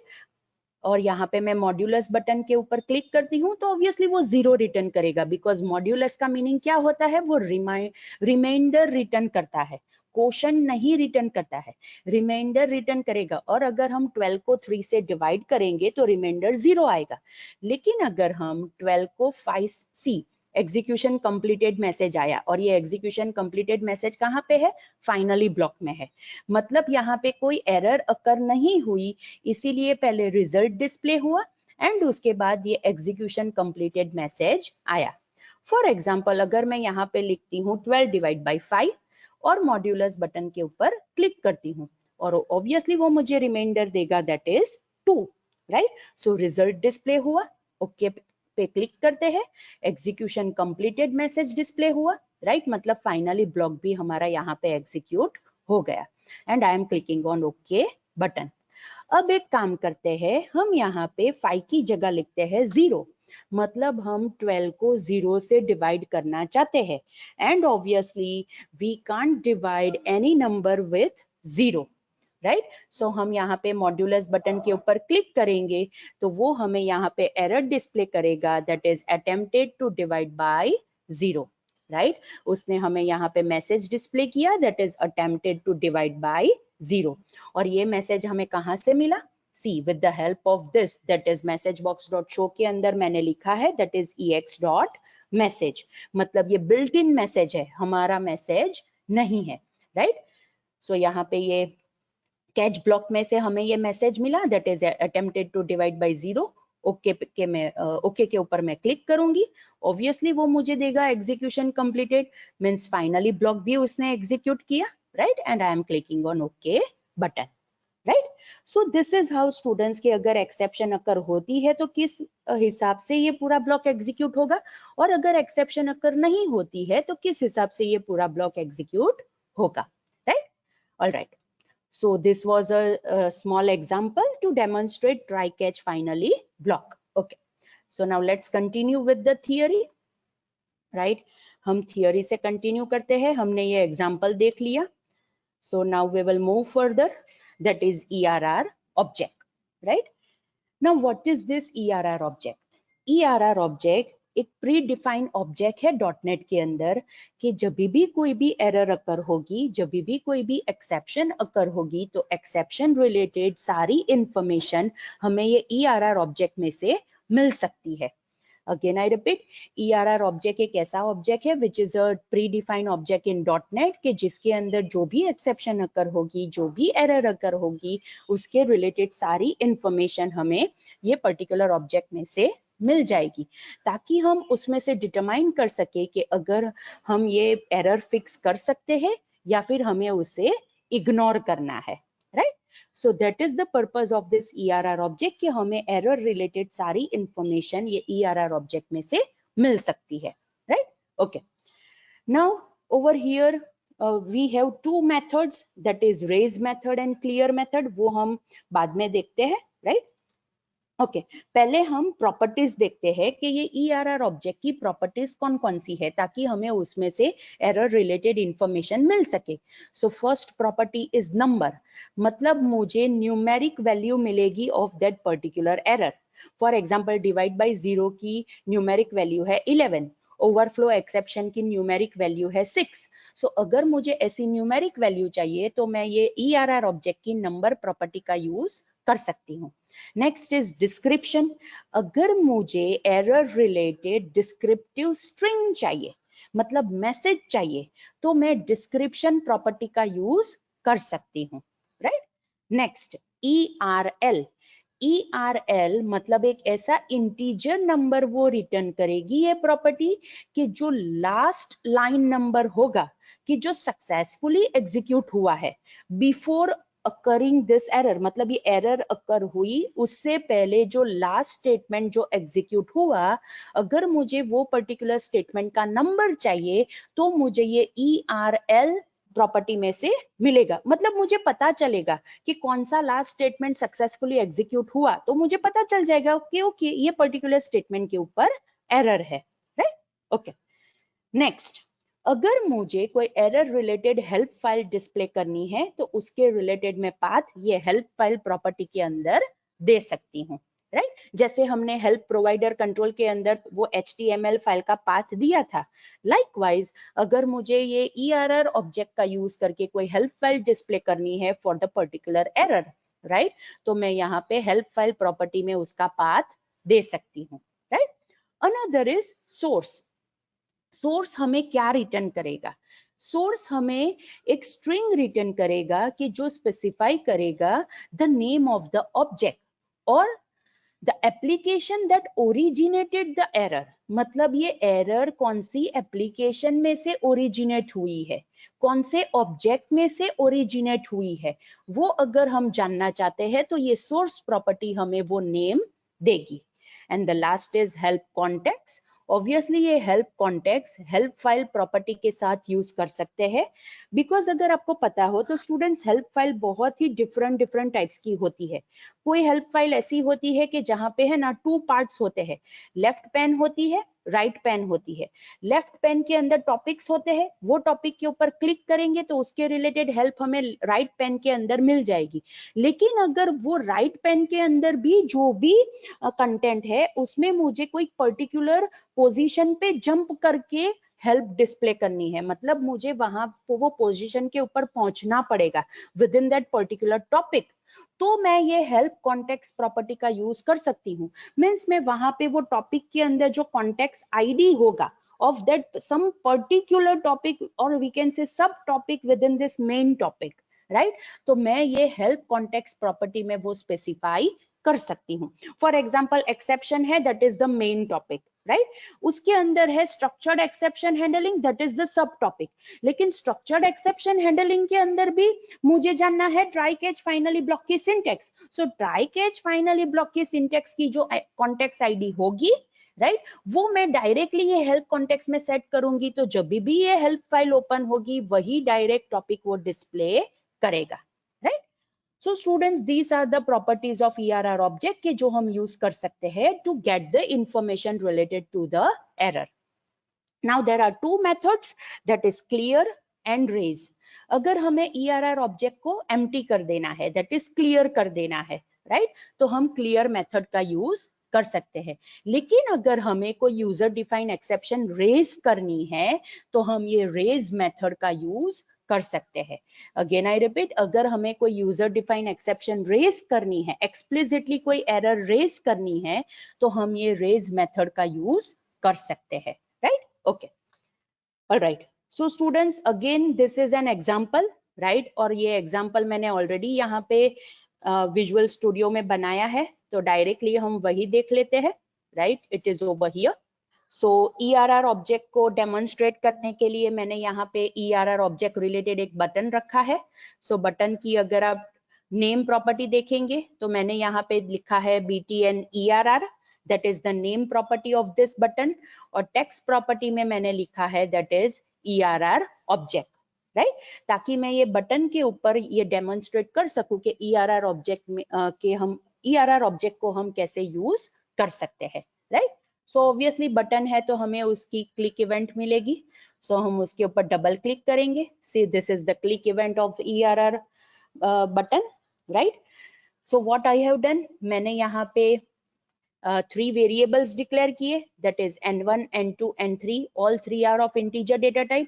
और यहाँ पे मैं मॉड्यूलस बटन के ऊपर क्लिक करती हूँ तो ऑब्वियसली वो 0 रिटर्न करेगा, बिकॉज मॉड्यूलस का मीनिंग क्या होता है? वो रिमाइंडर रिटर्न करता है, क्वोशंट नहीं रिटर्न करता है, रिमाइंडर रिटर्न करेगा. और अगर हम 12 को 3 से डिवाइड करेंगे तो रिमाइंडर 0 आएगा. लेकिन अगर हम 12 को 5 सी एग्जीक्यूशन कंप्लीटेड मैसेज आया, और ये एग्जीक्यूशन कंप्लीटेड मैसेज कहाँ पे है? फाइनली ब्लॉक में है. मतलब यहाँ पे कोई एरर अकर नहीं हुई, इसीलिए पहले रिजल्ट डिस्प्ले हुआ एंड उसके बाद ये एग्जीक्यूशन कंप्लीटेड मैसेज आया. फॉर एग्जांपल अगर मैं यहाँ पे लिखती हूँ 12 डिवाइड बाई 5 और मॉड्यूलस बटन के ऊपर क्लिक करती हूँ, और ऑब्वियसली वो मुझे रिमाइंडर देगा, that is 2, right? So result display हुआ, ओके पे क्लिक करते हैं, एग्जीक्यूशन कंप्लीटेड मैसेज डिस्प्ले हुआ, राइट? मतलब फाइनली ब्लॉक भी हमारा यहाँ पे एग्जीक्यूट हो गया and I am clicking on okay button. अब एक काम करते हैं, हम यहाँ पे 5 की जगह लिखते हैं 0, मतलब हम 12 को 0 से डिवाइड करना चाहते हैं and obviously we can't divide any number with 0, right? So हम यहाँ पे मॉड्यूलस बटन के ऊपर क्लिक करेंगे तो वो हमें यहाँ पे एरर डिस्प्ले करेगा, that is attempted to divide by 0, right? उसने हमें यहाँ पे मैसेज डिस्प्ले किया, that is attempted to divide by 0. और ये मैसेज हमें कहाँ से मिला? See with the help of this, that is message box dot show के अंदर मैंने लिखा है, that is ex dot message. मतलब ये बिल्ट इन मैसेज है, हमारा मैसेज नहीं है, राइट? सो यहाँ पे ये कैच ब्लॉक में से हमें ये मैसेज मिला, that is attempted to divide by 0. Okay के ऊपर मैं क्लिक करूंगी, ऑब्वियसली वो मुझे देगा execution completed, means finally block भी उसने एग्जीक्यूट किया, right? And I am clicking on okay button, right? So this is how students की अगर एक्सेप्शन अकर होती है तो किस हिसाब से ये पूरा ब्लॉक एग्जीक्यूट होगा, और अगर एक्सेप्शन अकर नहीं होती है तो किस हिसाब से ये पूरा ब्लॉक एग्जीक्यूट होगा, right? Alright. So this was a small example to demonstrate try catch finally block. Okay. So now let's continue with the theory. Right? हम theory से continue करते हैं. हमने ये example देख लिया. So now we will move further. That is ERR object. Right? Now what is this ERR object? ERR object एक pre defined object है .NET के अंदर, कि जब भी कोई भी एरर अकर होगी, जब भी कोई भी एक्सेप्शन अकर होगी, तो एक्सेप्शन रिलेटेड सारी इंफॉर्मेशन हमें ये ERR ऑब्जेक्ट में से मिल सकती है. Again I repeat, ERR object एक ऐसा ऑब्जेक्ट है which is a pre defined object in .NET, के जिसके अंदर जो भी एक्सेप्शन अकर होगी, जो भी एरर अकर होगी, उसके रिलेटेड सारी इंफॉर्मेशन हमें ये पर्टिकुलर ऑब्जेक्ट में से मिल जाएगी, ताकि हम उसमें से डिटरमाइन कर सके कि अगर हम ये एरर फिक्स कर सकते हैं या फिर हमें उसे इग्नोर करना है, right? So that is the purpose of this ERR object, कि हमें एरर रिलेटेड सारी इंफॉर्मेशन ये ERR ऑब्जेक्ट में से मिल सकती है, right? Okay. Now over here we have two methods, that is raise method and clear method, वो हम बाद में देखते हैं, राइट। ओके, पहले हम प्रॉपर्टीज देखते हैं कि ये ERR ऑब्जेक्ट की प्रॉपर्टीज कौन कौन सी है, ताकि हमें उसमें से एरर रिलेटेड इंफॉर्मेशन मिल सके। So first property is number, मतलब मुझे न्यूमेरिक वैल्यू मिलेगी of that particular error. For example, divide by 0 की न्यूमेरिक वैल्यू है 11, ओवरफ्लो एक्सेप्शन की न्यूमेरिक वैल्यू है 6। सो अगर मुझे ऐसी न्यूमेरिक वैल्यू चाहिए तो मैं ये ERR ऑब्जेक्ट की नंबर प्रॉपर्टी का यूज कर सकती हूँ। नेक्स्ट इज डिस्क्रिप्शन, अगर मुझे एरर रिलेटेड डिस्क्रिप्टिव स्ट्रिंग चाहिए, मतलब मैसेज चाहिए, तो मैं डिस्क्रिप्शन प्रॉपर्टी का यूज कर सकती हूँ, राइट। नेक्स्ट ERL, ERL मतलब एक ऐसा इंटीजर नंबर वो रिटर्न करेगी ये प्रॉपर्टी कि जो लास्ट लाइन नंबर होगा, कि जो सक्सेसफुली एग्जीक्यूट हुआ है बिफोर अकरिंग दिस एरर, मतलब ये एरर अकर हुई उससे पहले जो लास्ट स्टेटमेंट जो एग्जीक्यूट हुआ, अगर मुझे वो पर्टिकुलर स्टेटमेंट का नंबर चाहिए तो मुझे ये ERL प्रॉपर्टी में से मिलेगा। मतलब मुझे पता चलेगा कि कौन सा लास्ट स्टेटमेंट सक्सेसफुली एग्जीक्यूट हुआ, तो मुझे पता चल जाएगा कि ओके ये पर्टिकुलर स्टेटमेंट के ऊपर एरर है, राइट। ओके, नेक्स्ट, अगर मुझे कोई error related help file display करनी है तो उसके रिलेटेड मैं पाथ ये हेल्प फाइल प्रॉपर्टी के अंदर दे सकती हूँ, राइट। जैसे हमने हेल्प प्रोवाइडर कंट्रोल के अंदर वो HTML फाइल का पाथ दिया था, लाइकवाइज अगर मुझे ये ERR ऑब्जेक्ट का यूज करके कोई हेल्प फाइल डिस्प्ले करनी है for the particular error, right, तो मैं यहाँ पे हेल्प फाइल प्रॉपर्टी में उसका पाथ दे सकती हूँ, right. Another is source. Source हमें क्या रिटर्न करेगा? सोर्स हमें एक स्ट्रिंग रिटर्न करेगा कि जो स्पेसिफाई करेगा the name of the object और the application that originated the error, मतलब ये एरर कौन सी एप्लीकेशन में से ओरिजिनेट हुई है, कौन से ऑब्जेक्ट में से ओरिजिनेट हुई है, वो अगर हम जानना चाहते हैं तो ये सोर्स प्रॉपर्टी हमें वो नेम देगी। And the last is help context. Obviously ये help context help file property के साथ यूज कर सकते हैं, बिकॉज अगर आपको पता हो तो स्टूडेंट्स हेल्प फाइल बहुत ही डिफरेंट डिफरेंट टाइप्स की होती है। कोई हेल्प फाइल ऐसी होती है कि जहां पे है ना 2 पार्ट्स होते हैं, लेफ्ट पैन होती है, राइट पैन होती है। लेफ्ट पैन के अंदर टॉपिक्स होते हैं, वो टॉपिक के ऊपर क्लिक करेंगे तो उसके रिलेटेड हेल्प हमें राइट पैन के अंदर मिल जाएगी। लेकिन अगर वो राइट पैन के अंदर भी जो भी कंटेंट है उसमें मुझे कोई पर्टिकुलर पोजीशन पे जंप करके हेल्प डिस्प्ले करनी है, मतलब मुझे वहां वो पोजीशन के ऊपर पहुंचना पड़ेगा with in that particular topic, तो मैं ये हेल्प कॉन्टेक्स्ट प्रॉपर्टी का यूज कर सकती हूँ। मीन्स मैं वहां पे वो टॉपिक के अंदर जो कॉन्टेक्स्ट आईडी होगा of that some particular topic or we can say sub topic within this main topic, right, तो मैं ये help context property में वो specify कर सकती हूँ। फॉर एग्जाम्पल एक्सेप्शन है, that is the main topic, right, उसके अंदर है structured exception handling, that is the sub topic. लेकिन स्ट्रक्चर्ड एक्सेप्शन हैंडलिंग के अंदर भी मुझे जानना है ट्राई कैच फाइनली ब्लॉक की syntax. So try catch finally block की सिंटेक्स की जो कॉन्टेक्स्ट आईडी होगी, राइट, वो मैं डायरेक्टली ये हेल्प कॉन्टेक्स्ट में सेट करूंगी, तो जब भी ये हेल्प फाइल ओपन होगी वही डायरेक्ट टॉपिक वो डिस्प्ले करेगा, right. So students, these are the properties of ERR object के जो हम use कर सकते हैं to get the information related to the error. Now there are two methods, that is clear and raise. अगर हमें ERR object को empty कर देना है, that is clear कर देना है, right? तो हम clear method का use कर सकते हैं। लेकिन अगर हमें कोई यूजर डिफाइन एक्सेप्शन रेज करनी है तो हम ये रेज मेथड का यूज कर सकते हैं। अगेन आई रिपीट, अगर हमें कोई यूजर डिफाइन एक्सेप्शन रेज करनी है, एक्सप्लिसिटली कोई एरर रेज करनी है, तो हम ये रेज मेथड का यूज कर सकते हैं, right. Okay, alright. So students, again this is an example, right, और ये एग्जांपल मैंने ऑलरेडी यहाँ पे विजुअल स्टूडियो में बनाया है, तो डायरेक्टली हम वही देख लेते हैं, right, it is over here. So ERR object को डेमोन्स्ट्रेट करने के लिए मैंने यहाँ पे ERR ऑब्जेक्ट रिलेटेड एक बटन रखा है। सो बटन की अगर आप नेम प्रॉपर्टी देखेंगे तो मैंने यहाँ पे लिखा है BTN ERR, that is the name property of this button, और टेक्स्ट प्रॉपर्टी में मैंने लिखा है that is ERR object, right, ताकि मैं ये बटन के ऊपर ये डेमोन्स्ट्रेट कर सकूं कि ERR ऑब्जेक्ट में के हम ERR ऑब्जेक्ट को हम कैसे यूज कर सकते हैं, राइट। सो ऑब्वियसली बटन है तो हमें उसकी क्लिक इवेंट मिलेगी, सो हम उसके ऊपर डबल क्लिक करेंगे। सी this is the click event of ERR button, right. So what I have done, मैंने यहाँ पे 3 variables डिक्लेयर किए, that is n1 n2 n3, all 3 are of integer data type।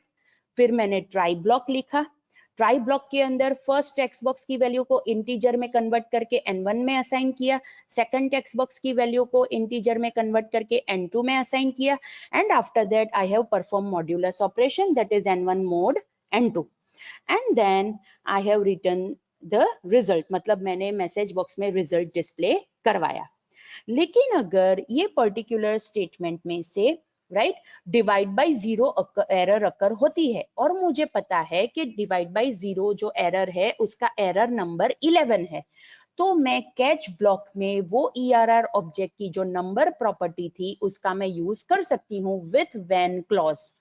फिर मैंने ट्राई ब्लॉक लिखा, try block के अंदर first text box की वैल्यू को इंटीजर में कन्वर्ट करके n1 में असाइन किया, सेकंड टेक्स्ट बॉक्स की वैल्यू को इंटीजर में कन्वर्ट करके n2 में असाइन किया, and after that I have perform modulus operation, that is n1 mod n2, and then I have return the result, मतलब मैंने मैसेज बॉक्स में रिजल्ट डिस्प्ले करवाया। लेकिन अगर ये पर्टिकुलर स्टेटमेंट में से right divide by zero error अकर होती है, और मुझे पता है कि डिवाइड बाय जीरो जो एरर है उसका एरर नंबर 11 है, तो मैं कैच ब्लॉक में वो ERR ऑब्जेक्ट की जो नंबर प्रॉपर्टी थी उसका मैं यूज कर सकती हूँ विथ व्हेन क्लॉज,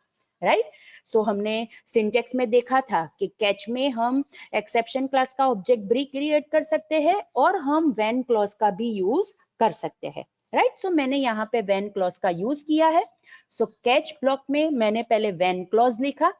राइट। सो हमने सिंटेक्स में देखा था कि कैच में हम एक्सेप्शन क्लास का ऑब्जेक्ट भी क्रिएट कर सकते हैं और हम व्हेन क्लॉज का भी यूज कर सकते हैं, राइट। सो मैंने यहाँ पे व्हेन क्लॉज का यूज किया है। सो कैच ब्लॉक में मैंने पहले व्हेन क्लॉज लिखा,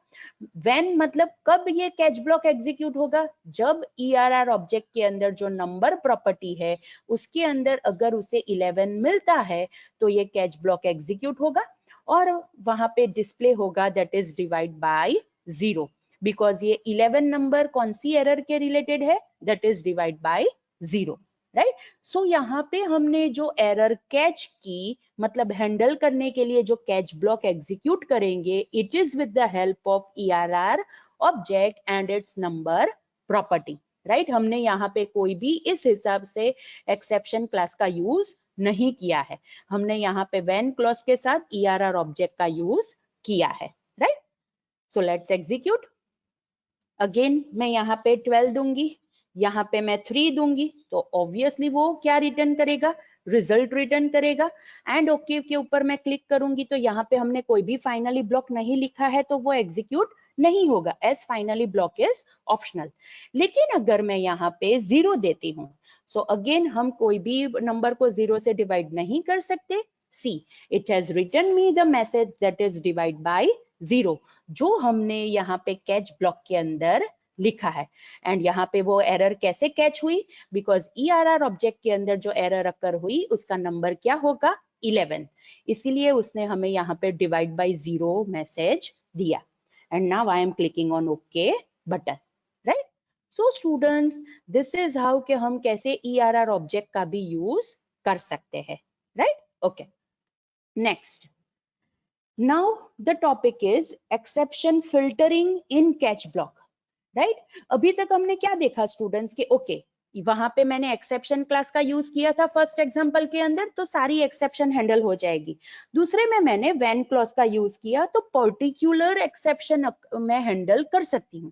व्हेन मतलब कब ये कैच ब्लॉक एग्जीक्यूट होगा, जब ERR ऑब्जेक्ट के अंदर जो नंबर प्रॉपर्टी है उसके अंदर अगर उसे 11 मिलता है तो ये कैच ब्लॉक एग्जीक्यूट होगा, और वहां पे डिस्प्ले होगा that is divide by 0, because ये 11 नंबर कौन सी एरर के रिलेटेड है, that is divide by 0, right. So यहाँ पे हमने जो एरर कैच की, मतलब हैंडल करने के लिए जो कैच ब्लॉक एग्जीक्यूट करेंगे, it is with the help of ERR object and it's number property, right. हमने यहाँ पे कोई भी इस हिसाब से एक्सेप्शन क्लास का यूज नहीं किया है, हमने यहाँ पे व्हेन क्लॉज के साथ ERR ऑब्जेक्ट का यूज किया है, right. So let's execute. Again मैं यहाँ पे 12 दूंगी, यहाँ पे मैं 3 दूंगी, तो ऑब्वियसली वो क्या रिटर्न करेगा, रिजल्ट रिटर्न करेगा। एंड ओके के ऊपर मैं क्लिक करूंगी तो यहाँ पे हमने कोई भी फाइनली ब्लॉक नहीं लिखा है तो वो एग्जीक्यूट नहीं होगा, as finally block is optional. लेकिन अगर मैं यहाँ पे 0 देती हूँ, सो अगेन हम कोई भी नंबर को 0 से डिवाइड नहीं कर सकते। See it has return me the message that is divide by 0, जो हमने यहाँ पे कैच ब्लॉक के अंदर लिखा है। एंड यहाँ पे वो एरर कैसे कैच हुई, बिकॉज ERR ऑब्जेक्ट के अंदर जो एरर अकर हुई उसका नंबर क्या होगा, 11, इसीलिए उसने हमें यहाँ पे डिवाइड बाय 0 मैसेज दिया। And now I am clicking on okay button, right. So students, this is how के हम कैसे ERR ऑब्जेक्ट का भी यूज कर सकते हैं, right. Okay, next, now the topic is exception filtering in catch block, right. अभी तक हमने क्या देखा स्टूडेंट्स के ओके वहां पे मैंने एक्सेप्शन क्लास का यूज किया था फर्स्ट एग्जांपल के अंदर, तो सारी एक्सेप्शन हैंडल हो जाएगी। दूसरे में मैंने व्हेन क्लॉज का यूज किया तो पर्टिकुलर एक्सेप्शन मैं हैंडल कर सकती हूँ।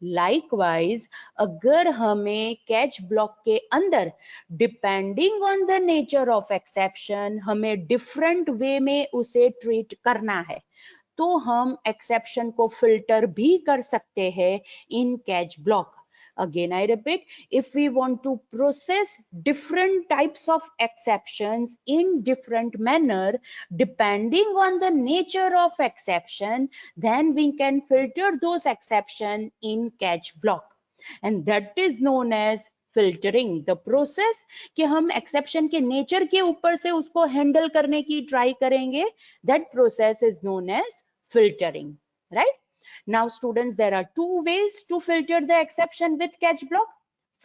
लाइकवाइज अगर हमें कैच ब्लॉक के अंदर depending on the nature of exception हमें डिफरेंट वे में उसे ट्रीट करना है, तो हम एक्सेप्शन को फिल्टर भी कर सकते हैं in catch block. Again, I repeat, if we want to process different types of exceptions in different manner, depending on the nature of exception, then we can filter those exception in catch block. And that is known as filtering the process, कि हम exception के nature के ऊपर से उसको handle करने की try करेंगे, that process is known as filtering, right? Now students, there are two ways to filter the exception with catch block.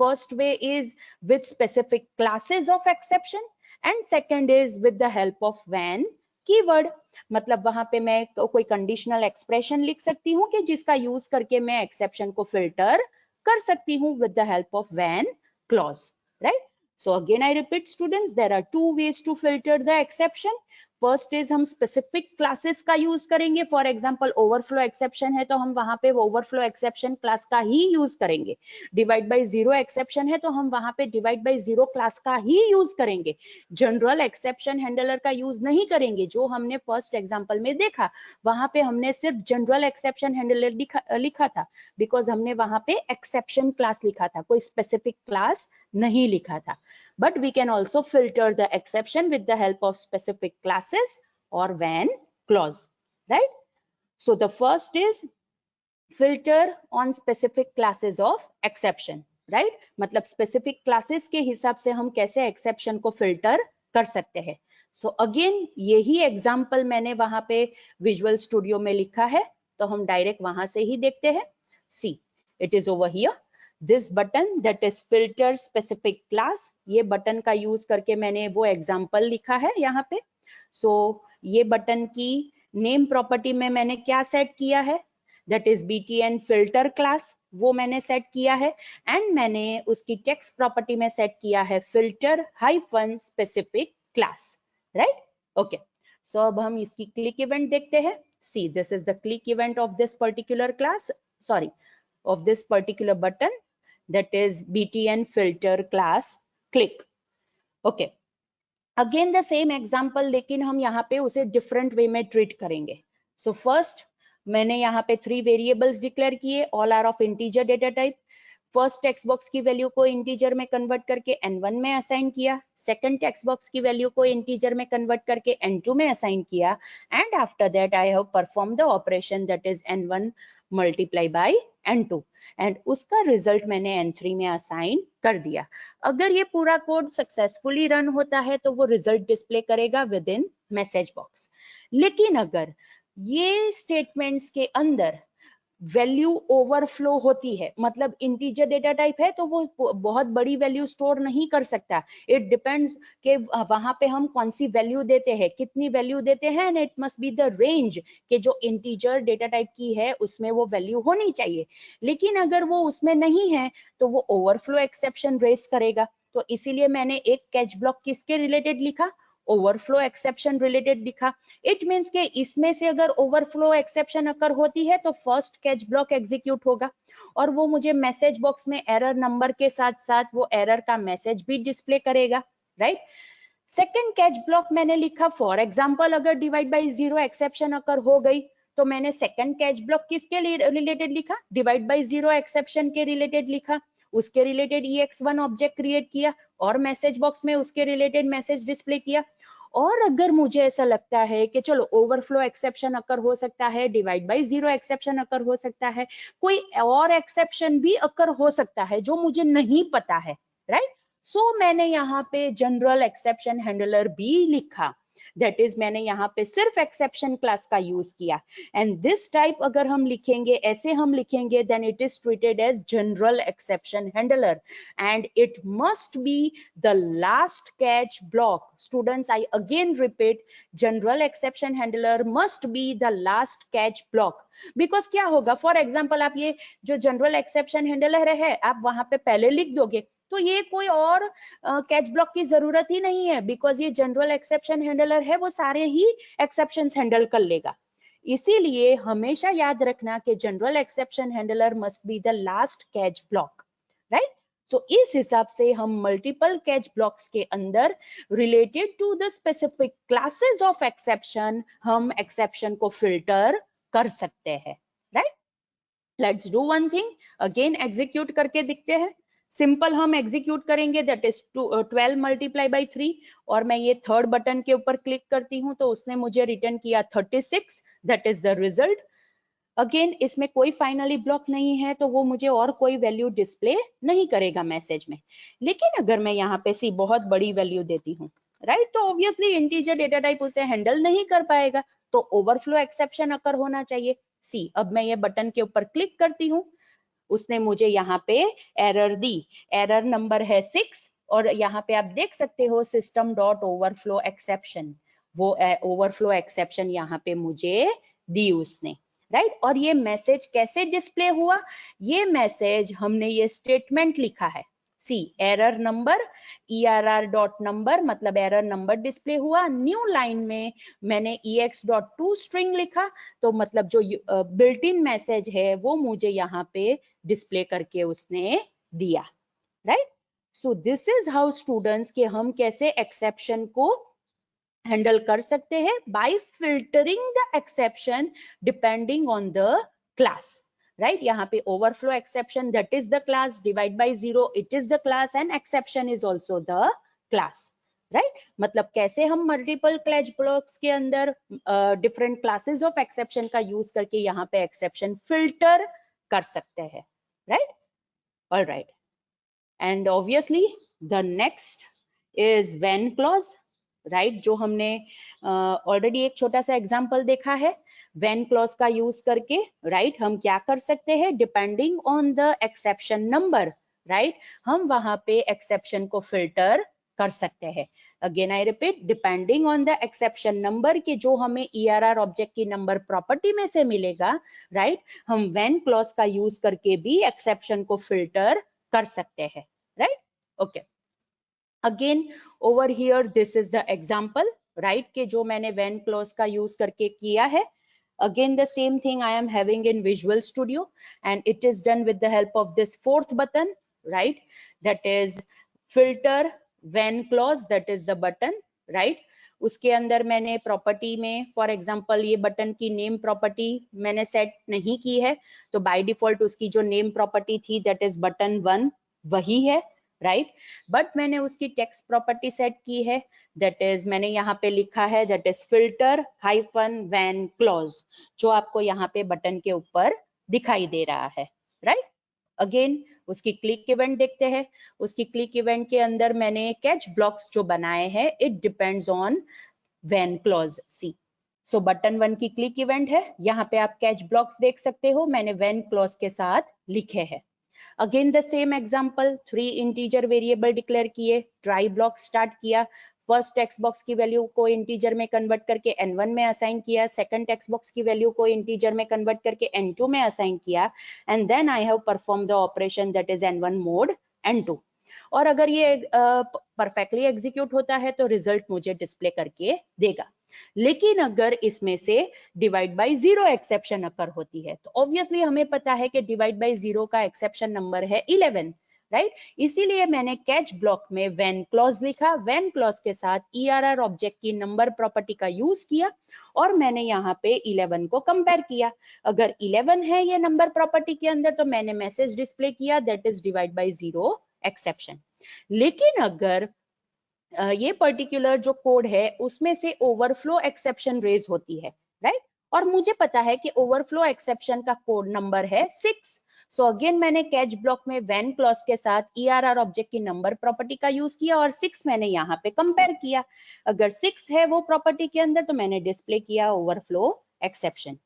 First way is with specific classes of exception and second is with the help of when keyword, मतलब वहां पे मैं कोई conditional expression लिख सकती हूँ कि जिसका यूज करके मैं एक्सेप्शन को फिल्टर कर सकती हूँ with the help of when clause, right? So again I repeat students, there are two ways to filter the exception. First is हम स्पेसिफिक क्लासेस का यूज करेंगे, फॉर एग्जांपल ओवरफ्लो एक्सेप्शन है तो हम वहां पे ओवरफ्लो एक्सेप्शन क्लास का ही use करेंगे, डिवाइड बाय जीरो एक्सेप्शन है तो हम वहां पे डिवाइड बाय जीरो क्लास का ही यूज करेंगे, जनरल एक्सेप्शन हैंडलर का यूज नहीं करेंगे। जो हमने फर्स्ट एग्जांपल में देखा वहां पे हमने सिर्फ जनरल एक्सेप्शन हैंडलर लिखा था, बिकॉज हमने वहां पे एक्सेप्शन क्लास लिखा था, कोई स्पेसिफिक क्लास नहीं लिखा था। But we can also filter the exception with the help of specific classes or when clause, right? So the first is filter on specific classes of exception, right? मतलब specific classes के हिसाब से हम कैसे exception को filter कर सकते हैं। So again यही example मैंने वहां पे Visual Studio में लिखा है, तो हम डायरेक्ट वहां से ही देखते हैं। See, it is over here. This button that is filter specific class, ये बटन का यूज करके मैंने वो एग्जांपल लिखा है यहाँ पे। सो ये बटन की नेम प्रॉपर्टी में मैंने क्या सेट किया है, that is btn filter class, वो मैंने सेट किया है। एंड मैंने उसकी टेक्स्ट प्रॉपर्टी में सेट किया है filter hyphen specific class, right? Okay, so अब हम इसकी क्लिक इवेंट देखते हैं। See, this is the click event of this particular class, sorry, of this particular button, that is btn filter class click. Okay, again the same example, लेकिन हम यहाँ पे उसे different way में treat करेंगे। So first मैंने यहाँ पे 3 variables declare किए, all are of integer data type। First text box की वैल्यू को इंटीजर में कन्वर्ट करके n1 में असाइन किया, सेकंड टेक्स्ट बॉक्स की वैल्यू को इंटीजर में कन्वर्ट करके n2 में असाइन किया, and after that I have perform the operation that is n1 multiply by n2, and उसका रिजल्ट मैंने n3 में असाइन कर दिया। अगर ये पूरा कोड सक्सेसफुली रन होता है तो वो रिजल्ट डिस्प्ले करेगा विद इन मैसेज बॉक्स। लेकिन अगर ये स्टेटमेंट्स के अंदर वैल्यू ओवरफ्लो होती है, मतलब इंटीजर डेटा टाइप है तो वो बहुत बड़ी वैल्यू स्टोर नहीं कर सकता, इट डिपेंड्स कि वहां पे हम कौन सी वैल्यू देते हैं, कितनी वैल्यू देते हैं, and it must be the range के जो इंटीजर डेटा टाइप की है उसमें वो वैल्यू होनी चाहिए। लेकिन अगर वो उसमें नहीं है तो वो ओवरफ्लो एक्सेप्शन रेस करेगा। तो इसीलिए मैंने एक कैच ब्लॉक किसके रिलेटेड लिखा, ओवरफ्लो एक्सेप्शन रिलेटेड लिखा। इट मीन्स के इसमें से अगर ओवरफ्लो एक्सेप्शन अकर होती है तो फर्स्ट कैच ब्लॉक एग्जीक्यूट होगा और वो मुझे मैसेज बॉक्स में एरर नंबर के साथ साथ वो एरर का मैसेज भी डिस्प्ले करेगा, राइट? सेकंड कैच ब्लॉक मैंने लिखा, फॉर एग्जांपल अगर divide by zero exception occur हो गई तो मैंने सेकंड कैच ब्लॉक किसके रिलेटेड लिखा, डिवाइड बाय जीरो एक्सेप्शन के रिलेटेड लिखा, उसके रिलेटेड ex1 ऑब्जेक्ट क्रिएट किया और मैसेज बॉक्स में उसके रिलेटेड मैसेज डिस्प्ले किया। और अगर मुझे ऐसा लगता है कि चलो ओवरफ्लो एक्सेप्शन अकर हो सकता है, divide by zero exception occur हो सकता है, कोई और एक्सेप्शन भी अकर हो सकता है जो मुझे नहीं पता है, राइट? सो मैंने यहाँ पे जनरल एक्सेप्शन हैंडलर भी लिखा, दैट इज मैंने यहाँ पे सिर्फ एक्सेप्शन क्लास का यूज किया। एंड दिस टाइप अगर हम लिखेंगे, ऐसे हम लिखेंगे, then it is treated as general exception handler and it must be the last catch block. Students, I again repeat, general exception handler must be the last catch block. Because क्या होगा, for example आप ये जो general exception handler है आप वहां पे पहले लिख दोगे तो ये कोई और कैच ब्लॉक की जरूरत ही नहीं है, बिकॉज ये जनरल एक्सेप्शन हैंडलर है, वो सारे ही एक्सेप्शंस हैंडल कर लेगा। इसीलिए हमेशा याद रखना कि general exception handler must be the last catch block, right? So इस हिसाब से हम मल्टीपल कैच ब्लॉक्स के अंदर related to the specific classes of exception हम एक्सेप्शन को फिल्टर कर सकते हैं, right? Let's do one thing, again execute करके दिखते हैं। सिंपल हम एग्जीक्यूट करेंगे, दैट इज 12 मल्टीप्लाई बाई 3 और मैं ये थर्ड बटन के ऊपर क्लिक करती हूँ तो उसने मुझे रिटर्न किया 36, that is the result. Again इसमें कोई फाइनली ब्लॉक नहीं है तो वो मुझे और कोई वैल्यू डिस्प्ले नहीं करेगा मैसेज में। लेकिन अगर मैं यहाँ पे सी बहुत बड़ी वैल्यू देती हूँ, राइट, तो ऑब्वियसली इंटीजर डेटा टाइप उसे हैंडल नहीं कर पाएगा, तो ओवरफ्लो एक्सेप्शन अकर होना चाहिए। सी, अब मैं ये बटन के ऊपर क्लिक करती हूँ, उसने मुझे यहाँ पे एरर दी, एरर नंबर है 6 और यहाँ पे आप देख सकते हो सिस्टम डॉट ओवरफ्लो एक्सेप्शन, वो ओवरफ्लो एक्सेप्शन यहाँ पे मुझे दी उसने, राइट? और ये मैसेज कैसे डिस्प्ले हुआ, ये मैसेज हमने ये स्टेटमेंट लिखा है, सी एरर नंबर, err.number मतलब एरर नंबर डिस्प्ले हुआ। न्यू लाइन में मैंने ex.to स्ट्रिंग लिखा, तो मतलब जो बिल्ट इन मैसेज है वो मुझे यहाँ पे डिस्प्ले करके उसने दिया, right. So this is how students के हम कैसे एक्सेप्शन को हैंडल कर सकते हैं, bye filtering the exception depending on the class, right. यहाँ पे overflow exception that is the class, divide by zero it is the class and exception is also the class, right. मतलब कैसे हम multiple catch blocks के अंदर different classes of exception का use करके यहाँ पे एक्सेप्शन फिल्टर कर सकते हैं, right. Alright, and obviously the next is when clause, right, जो हमने ऑलरेडी एक छोटा सा एग्जांपल देखा है। व्हेन क्लॉज का यूज करके, राइट, हम क्या कर सकते हैं, depending on the exception number, right, हम वहां पे एक्सेप्शन को फिल्टर कर सकते हैं। Again I repeat, depending on the exception number के जो हमें ERR ऑब्जेक्ट की नंबर प्रॉपर्टी में से मिलेगा, राइट, हम व्हेन क्लॉज का यूज करके भी एक्सेप्शन को फिल्टर कर सकते हैं, right. Okay, again over here this is the example, right, के जो मैंने व्हेन क्लॉज का यूज करके किया है। Again the same thing I am having in Visual Studio, and it is done with the help of this fourth button, right, that is filter when clause, that is the button, right। उसके अंदर मैंने property में for example ये button की name property मैंने set नहीं की है, तो बाय डिफॉल्ट उसकी जो नेम प्रॉपर्टी थी दैट इज बटन 1 वही है, राइट। बट मैंने उसकी टेक्स्ट प्रॉपर्टी सेट की है, दैट इज मैंने यहाँ पे लिखा है that is filter hyphen when clause, जो आपको यहाँ पे बटन के ऊपर दिखाई दे रहा है, राइट। अगेन उसकी क्लिक इवेंट देखते हैं। उसकी क्लिक इवेंट के अंदर मैंने कैच ब्लॉक्स जो बनाए हैं, it depends on when clause see. So button 1 की क्लिक इवेंट है, यहाँ पे आप कैच ब्लॉक्स देख सकते हो, मैंने व्हेन क्लॉज के साथ लिखे हैं। Again the same example, 3 integer variable declare किए, ट्राई ब्लॉक स्टार्ट किया, फर्स्ट टेक्स्ट बॉक्स की वैल्यू को इंटीजर में कन्वर्ट करके n1 में असाइन किया, सेकंड टेक्स्ट बॉक्स की वैल्यू को इंटीजर में कन्वर्ट करके n2 में असाइन किया, and then I have perform the operation that is n1 mod n2। और अगर ये परफेक्टली एग्जीक्यूट होता है तो रिजल्ट मुझे डिस्प्ले करके देगा। लेकिन अगर इसमें से डिवाइड बाय जीरो एक्सेप्शन अकर होती है, तो ऑब्वियसली हमें पता है कि डिवाइड बाय जीरो का एक्सेप्शन नंबर है 11, राइट। इसीलिए मैंने कैच ब्लॉक में व्हेन क्लॉज लिखा, व्हेन क्लॉज के साथ ERR ऑब्जेक्ट की नंबर प्रॉपर्टी का यूज किया, और मैंने यहाँ पे 11 को कंपेयर किया। अगर 11 है ये नंबर प्रॉपर्टी के अंदर, तो मैंने मैसेज डिस्प्ले किया that is divide by zero exception. लेकिन अगर ये पर्टिकुलर जो कोड है उसमें से ओवरफ्लो एक्सेप्शन रेज होती है, राइट, और मुझे पता है कि ओवरफ्लो एक्सेप्शन का कोड नंबर है 6। सो अगेन मैंने कैच ब्लॉक में व्हेन क्लॉज के साथ ERR ऑब्जेक्ट की नंबर प्रॉपर्टी का यूज किया और 6 मैंने यहाँ पे कंपेयर किया। अगर 6 है वो प्रॉपर्टी के अंदर, तो मैंने डिस्प्ले किया overflow exception.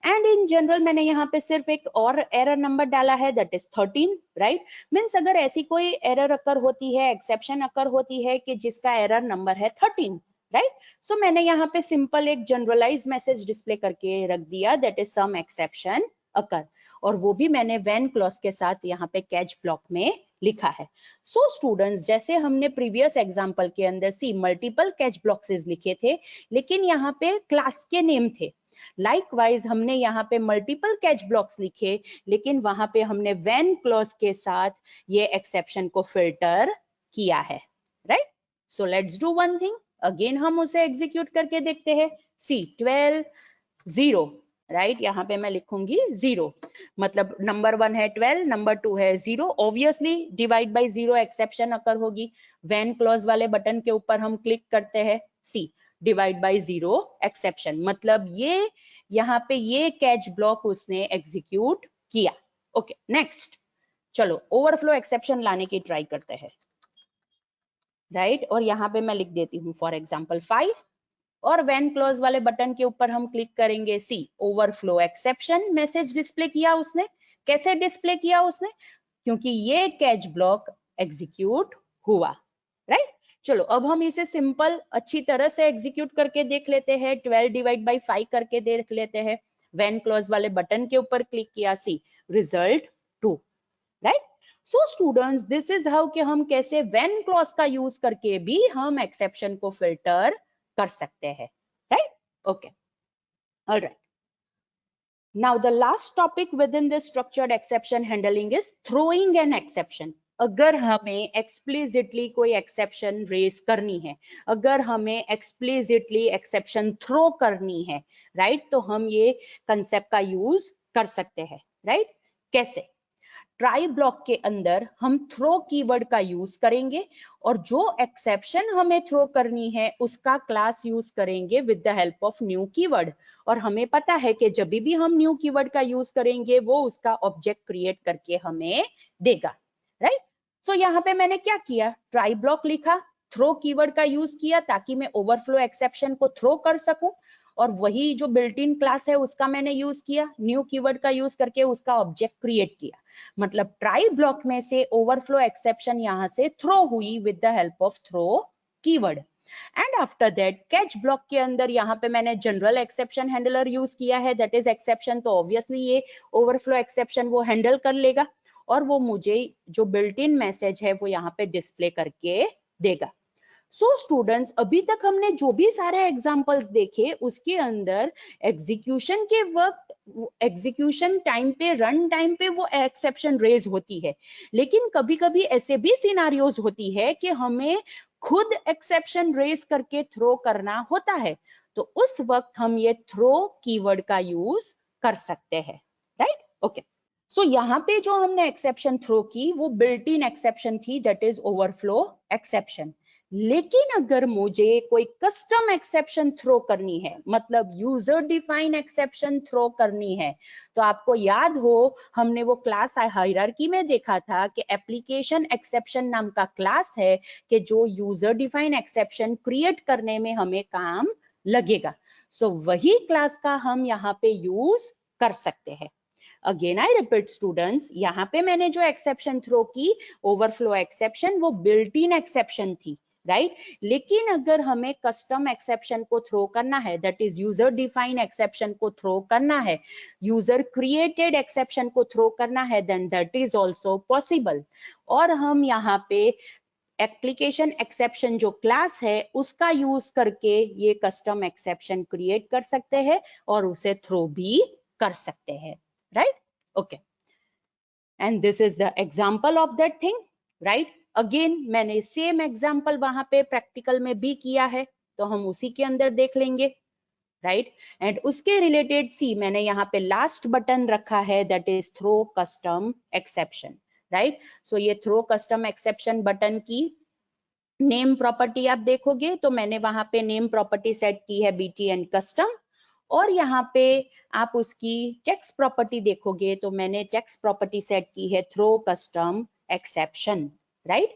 And in general मैंने यहाँ पे सिर्फ एक और एरर नंबर डाला है दैट इज 13, राइट। मीन्स अगर ऐसी कोई एरर अकर होती है, एक्सेप्शन अकर होती है कि जिसका एरर नंबर है 13, राइट, सो मैंने यहाँ पे सिंपल एक जनरलाइज मैसेज डिस्प्ले करके रख दिया दैट इज सम एक्सेप्शन अकर, और वो भी मैंने व्हेन क्लॉज के साथ यहाँ पे कैच ब्लॉक में लिखा है। सो स्टूडेंट्स, जैसे हमने प्रीवियस एग्जांपल के अंदर सी मल्टीपल कैच ब्लॉक्सेस लिखे थे, लेकिन यहाँ पे क्लास के नेम थे। लाइकवाइज हमने यहाँ पे मल्टीपल कैच ब्लॉक्स लिखे, लेकिन वहां पे हमने व्हेन क्लॉज के साथ ये एक्सेप्शन को फिल्टर किया है, right. So let's do one thing, again हम उसे एग्जीक्यूट करके देखते हैं। सी 12 0, राइट, यहाँ पे मैं लिखूंगी 0, मतलब नंबर 1 है 12, नंबर 2 है 0। Obviously divide by zero exception occur होगी। व्हेन क्लॉज वाले बटन के ऊपर हम क्लिक करते हैं, सी डिवाइड बाय जीरो एक्सेप्शन, मतलब ये यहाँ पे ये कैच ब्लॉक उसने एग्जीक्यूट किया। ओके, नेक्स्ट चलो ओवरफ्लो एक्सेप्शन लाने की ट्राई करते हैं, राइट। और यहाँ पे मैं लिख देती हूँ फॉर एग्जाम्पल 5, और व्हेन क्लॉज वाले बटन के ऊपर हम क्लिक करेंगे, सी ओवरफ्लो एक्सेप्शन मैसेज डिस्प्ले किया उसने। कैसे डिस्प्ले किया उसने? क्योंकि ये कैच ब्लॉक एग्जीक्यूट हुआ, राइट। चलो अब हम इसे सिंपल अच्छी तरह से एग्जीक्यूट करके देख लेते हैं। 12 डिवाइड बाय 5 करके देख लेते हैं। व्हेन क्लॉज वाले बटन के ऊपर क्लिक किया, see result 2, right. So students this is how कि हम कैसे व्हेन क्लॉज का यूज करके भी हम एक्सेप्शन को फिल्टर कर सकते हैं, right? Okay, alright. Now the last topic within this structured exception handling is throwing an exception. अगर हमें explicitly कोई exception raise करनी है, अगर हमें explicitly exception throw करनी है, right? तो हम ये concept का use कर सकते हैं, right? कैसे? ट्राई ब्लॉक के अंदर हम थ्रो कीवर्ड का यूज करेंगे और जो एक्सेप्शन हमें थ्रो करनी है उसका क्लास यूज करेंगे with the help of new keyword. और हमें पता है कि जब भी हम न्यू कीवर्ड का यूज करेंगे वो उसका ऑब्जेक्ट क्रिएट करके हमें देगा, राइट? सो यहाँ पे मैंने क्या किया, ट्राई ब्लॉक लिखा, थ्रो कीवर्ड का यूज किया ताकि मैं ओवरफ्लो एक्सेप्शन को थ्रो कर सकूं, और वही जो बिल्ट इन क्लास है उसका मैंने यूज किया, न्यू कीवर्ड का यूज करके उसका ऑब्जेक्ट क्रिएट किया. मतलब ट्राई ब्लॉक में से ओवरफ्लो एक्सेप्शन यहां से थ्रो हुई with the help of throw keyword. And after that catch block के अंदर यहाँ पे मैंने जनरल एक्सेप्शन हैंडलर यूज किया है, दैट इज एक्सेप्शन. तो ऑब्वियसली ये ओवरफ्लो एक्सेप्शन वो हैंडल कर लेगा और वो मुझे जो बिल्ट इन मैसेज है वो यहाँ पे डिस्प्ले करके देगा. सो स्टूडेंट्स अभी तक हमने जो भी सारे एग्जांपल्स देखे उसके अंदर एग्जीक्यूशन के वक्त, एग्जीक्यूशन टाइम पे, रन टाइम पे वो एक्सेप्शन रेज होती है, लेकिन कभी कभी ऐसे भी सिनारियोज होती है कि हमें खुद एक्सेप्शन रेज करके थ्रो करना होता है, तो उस वक्त हम ये थ्रो कीवर्ड का यूज कर सकते हैं, राइट? ओके, सो यहाँ पे जो हमने एक्सेप्शन थ्रो की वो बिल्ट इन एक्सेप्शन थी, दैट इज ओवरफ्लो एक्सेप्शन. लेकिन अगर मुझे कोई कस्टम एक्सेप्शन थ्रो करनी है, मतलब यूजर डिफाइन एक्सेप्शन थ्रो करनी है, तो आपको याद हो हमने वो क्लास हायरार्की में देखा था कि एप्लीकेशन एक्सेप्शन नाम का क्लास है कि जो यूजर डिफाइन एक्सेप्शन क्रिएट करने में हमें काम लगेगा. सो वही क्लास का हम यहाँ पे यूज कर सकते हैं. अगेन आई रिपीट स्टूडेंट्स, यहाँ पे मैंने जो एक्सेप्शन थ्रो की ओवरफ्लो एक्सेप्शन वो बिल्ट इन एक्सेप्शन थी, राइट? लेकिन अगर हमें कस्टम एक्सेप्शन को थ्रो करना है, that is user define exception को थ्रो करना है, यूजर क्रिएटेड एक्सेप्शन को थ्रो करना है, then that is also possible. और हम यहाँ पे एप्लीकेशन एक्सेप्शन जो क्लास है उसका यूज करके ये कस्टम एक्सेप्शन क्रिएट कर सकते हैं और उसे थ्रो भी कर सकते हैं, right? Okay, and this is the example of that thing, right? Again मैंने सेम एग्जाम्पल वहां पे प्रैक्टिकल में भी किया है, तो हम उसी के अंदर देख लेंगे, राइट? एंड उसके रिलेटेड सी मैंने यहाँ पे लास्ट बटन रखा है, that is throw custom exception, right? So ये थ्रो कस्टम एक्सेप्शन बटन की नेम प्रॉपर्टी आप देखोगे तो मैंने वहां पे नेम प्रॉपर्टी सेट की है बीटी एंड कस्टम, और यहाँ पे आप उसकी टेक्स्ट प्रॉपर्टी देखोगे तो मैंने टेक्स्ट प्रॉपर्टी सेट की है throw custom exception, right?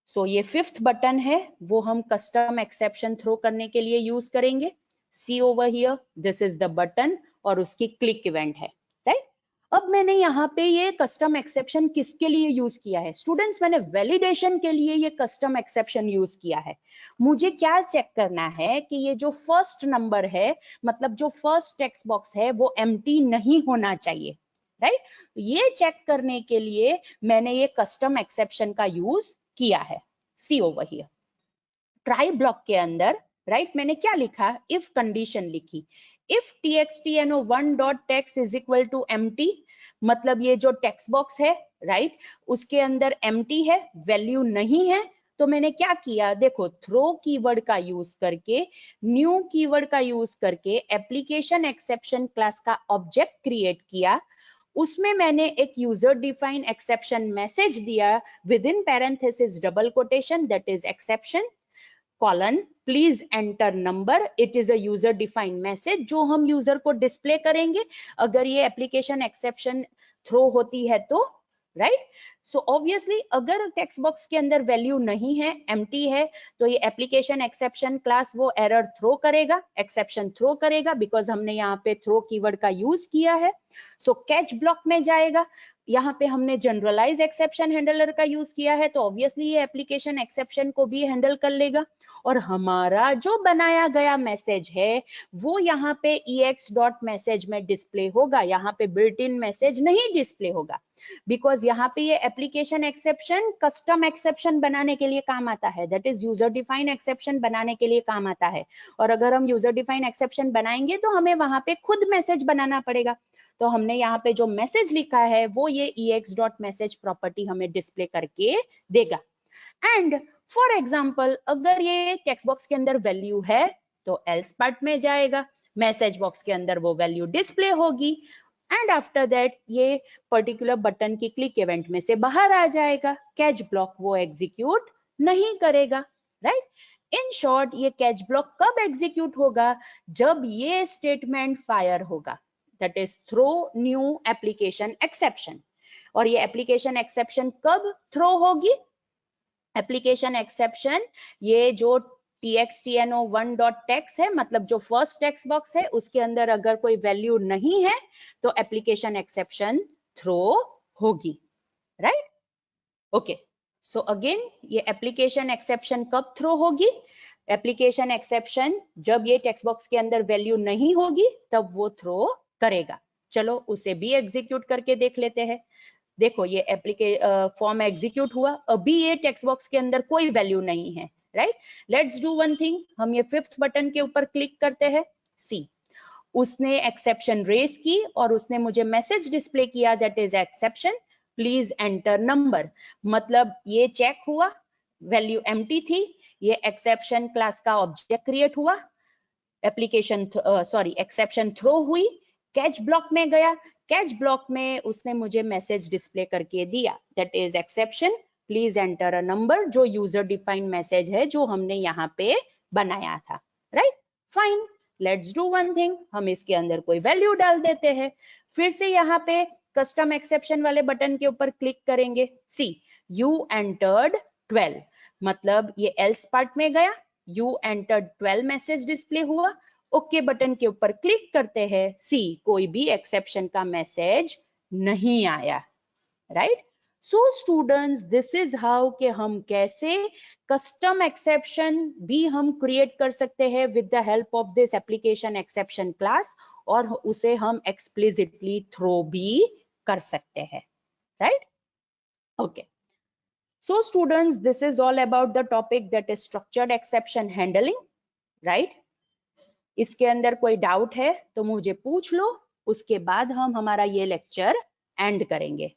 So ये फिफ्थ बटन है वो हम कस्टम एक्सेप्शन थ्रो करने के लिए यूज करेंगे. See over here, this is the button और उसकी क्लिक इवेंट है, राइट? अब मैंने यहाँ पे ये कस्टम एक्सेप्शन किसके लिए यूज किया है स्टूडेंट्स? मैंने वैलिडेशन के लिए ये कस्टम एक्सेप्शन यूज किया है. मुझे क्या चेक करना है कि ये जो फर्स्ट नंबर है, मतलब जो फर्स्ट टेक्स्ट बॉक्स है वो एम्प्टी नहीं होना चाहिए, राइट? ये चेक करने के लिए मैंने ये कस्टम एक्सेप्शन का यूज किया है. सी ओवर हियर, ट्राई ब्लॉक के अंदर, राइट, मैंने क्या लिखा, इफ कंडीशन लिखी, if txtno1.text is equal to empty, मतलब ये जो टेक्स्ट बॉक्स है, राइट, उसके अंदर empty है, वैल्यू नहीं है, तो मैंने क्या किया, देखो थ्रो कीवर्ड का यूज करके, न्यू कीवर्ड का यूज करके एप्लीकेशन एक्सेप्शन क्लास का ऑब्जेक्ट क्रिएट किया, उसमें मैंने एक यूजर डिफाइन एक्सेप्शन मैसेज दिया with in parenthesis double quotation, that is exception colon please enter number. It is a user defined message जो हम यूजर को डिस्प्ले करेंगे अगर ये एप्लीकेशन एक्सेप्शन थ्रो होती है तो, राइट? सो ऑब्वियसली अगर टेक्स्ट बॉक्स के अंदर वैल्यू नहीं है, एम्प्टी है, तो ये एप्लीकेशन एक्सेप्शन क्लास वो एरर थ्रो करेगा, एक्सेप्शन थ्रो करेगा, बिकॉज हमने यहाँ पे थ्रो कीवर्ड का यूज किया है. सो कैच ब्लॉक में जाएगा, यहाँ पे हमने जनरलाइज एक्सेप्शन हैंडलर का यूज किया है, तो ऑब्वियसली ये एप्लीकेशन एक्सेप्शन को भी हैंडल कर लेगा, और हमारा जो बनाया गया मैसेज है वो यहाँ पे ex.message में डिस्प्ले होगा, यहाँ पे बिल्ट इन मैसेज नहीं डिस्प्ले होगा. बिकॉज यहाँ पे ये एप्लीकेशन एक्सेप्शन कस्टम एक्सेप्शन बनाने के लिए काम आता है, that is user define exception बनाने के लिए काम आता है। और अगर हम यूजर डिफाइन एक्सेप्शन बनाएंगे तो हमें वहां पे खुद मैसेज बनाना पड़ेगा। तो हमने यहाँ पे जो मैसेज लिखा है वो ये ex.message प्रॉपर्टी हमें डिस्प्ले करके देगा। एंड फॉर एग्जाम्पल अगर ये टेक्स्ट बॉक्स के अंदर वैल्यू है तो एल्स पार्ट में जाएगा, मैसेज बॉक्स के अंदर वो वैल्यू डिस्प्ले होगी एंड आफ्टर दैट ये पर्टिकुलर बटन की क्लिक इवेंट में से बाहर आ जाएगा, कैच ब्लॉक वो एग्जीक्यूट नहीं करेगा, राइट। इन शॉर्ट ये कैच ब्लॉक कब एग्जीक्यूट होगा, जब ये स्टेटमेंट फायर होगा, that is throw new application exception. और ये एप्लीकेशन एक्सेप्शन कब थ्रो होगी, एप्लीकेशन एक्सेप्शन ये जो txtno1.text है, मतलब जो फर्स्ट टेक्स्ट बॉक्स है उसके अंदर अगर कोई वैल्यू नहीं है तो एप्लीकेशन एक्सेप्शन थ्रो होगी, राइट। ओके, सो अगेन ये एप्लीकेशन एक्सेप्शन कब थ्रो होगी, एप्लीकेशन एक्सेप्शन जब ये टेक्स्ट बॉक्स के अंदर वैल्यू नहीं होगी तब वो थ्रो करेगा। चलो उसे भी एग्जीक्यूट करके देख लेते हैं। देखो ये फॉर्म एग्जीक्यूट हुआ, अभी ये टेक्स्ट बॉक्स के अंदर कोई वैल्यू नहीं है, right. Let's do one thing, हम ये 5th बटन के ऊपर क्लिक करते हैं। सी, उसने एक्सेप्शन रेज की और उसने मुझे मैसेज डिस्प्ले किया, that is exception please enter number. मतलब ये चेक हुआ, वैल्यू एम्प्टी थी, ये एक्सेप्शन क्लास का ऑब्जेक्ट क्रिएट हुआ, एप्लीकेशन एक्सेप्शन थ्रो हुई, कैच ब्लॉक में गया, कैच ब्लॉक में उसने मुझे मैसेज डिस्प्ले करके दिया, that is exception please enter a number, जो यूजर डिफाइंड मैसेज है जो हमने यहाँ पे बनाया था, right. Fine, let's do one thing, हम इसके अंदर कोई वैल्यू डाल देते हैं। फिर से यहाँ पे कस्टम एक्सेप्शन वाले बटन के ऊपर क्लिक करेंगे। सी, यू एंटर्ड 12, मतलब ये एल्स पार्ट में गया, यू एंटर्ड 12 मैसेज डिस्प्ले हुआ, ओके बटन के ऊपर क्लिक करते हैं। सी, कोई भी एक्सेप्शन का मैसेज नहीं आया, right. So students, this is how कि हम कैसे कस्टम एक्सेप्शन भी हम क्रिएट कर सकते हैं with the help of this application exception class, और उसे हम एक्सप्लिसिटली थ्रो भी कर सकते हैं, right. Okay, so students, this is all about the topic that is structured exception handling, right? इसके अंदर कोई डाउट है तो मुझे पूछ लो, उसके बाद हम हमारा ये लेक्चर एंड करेंगे।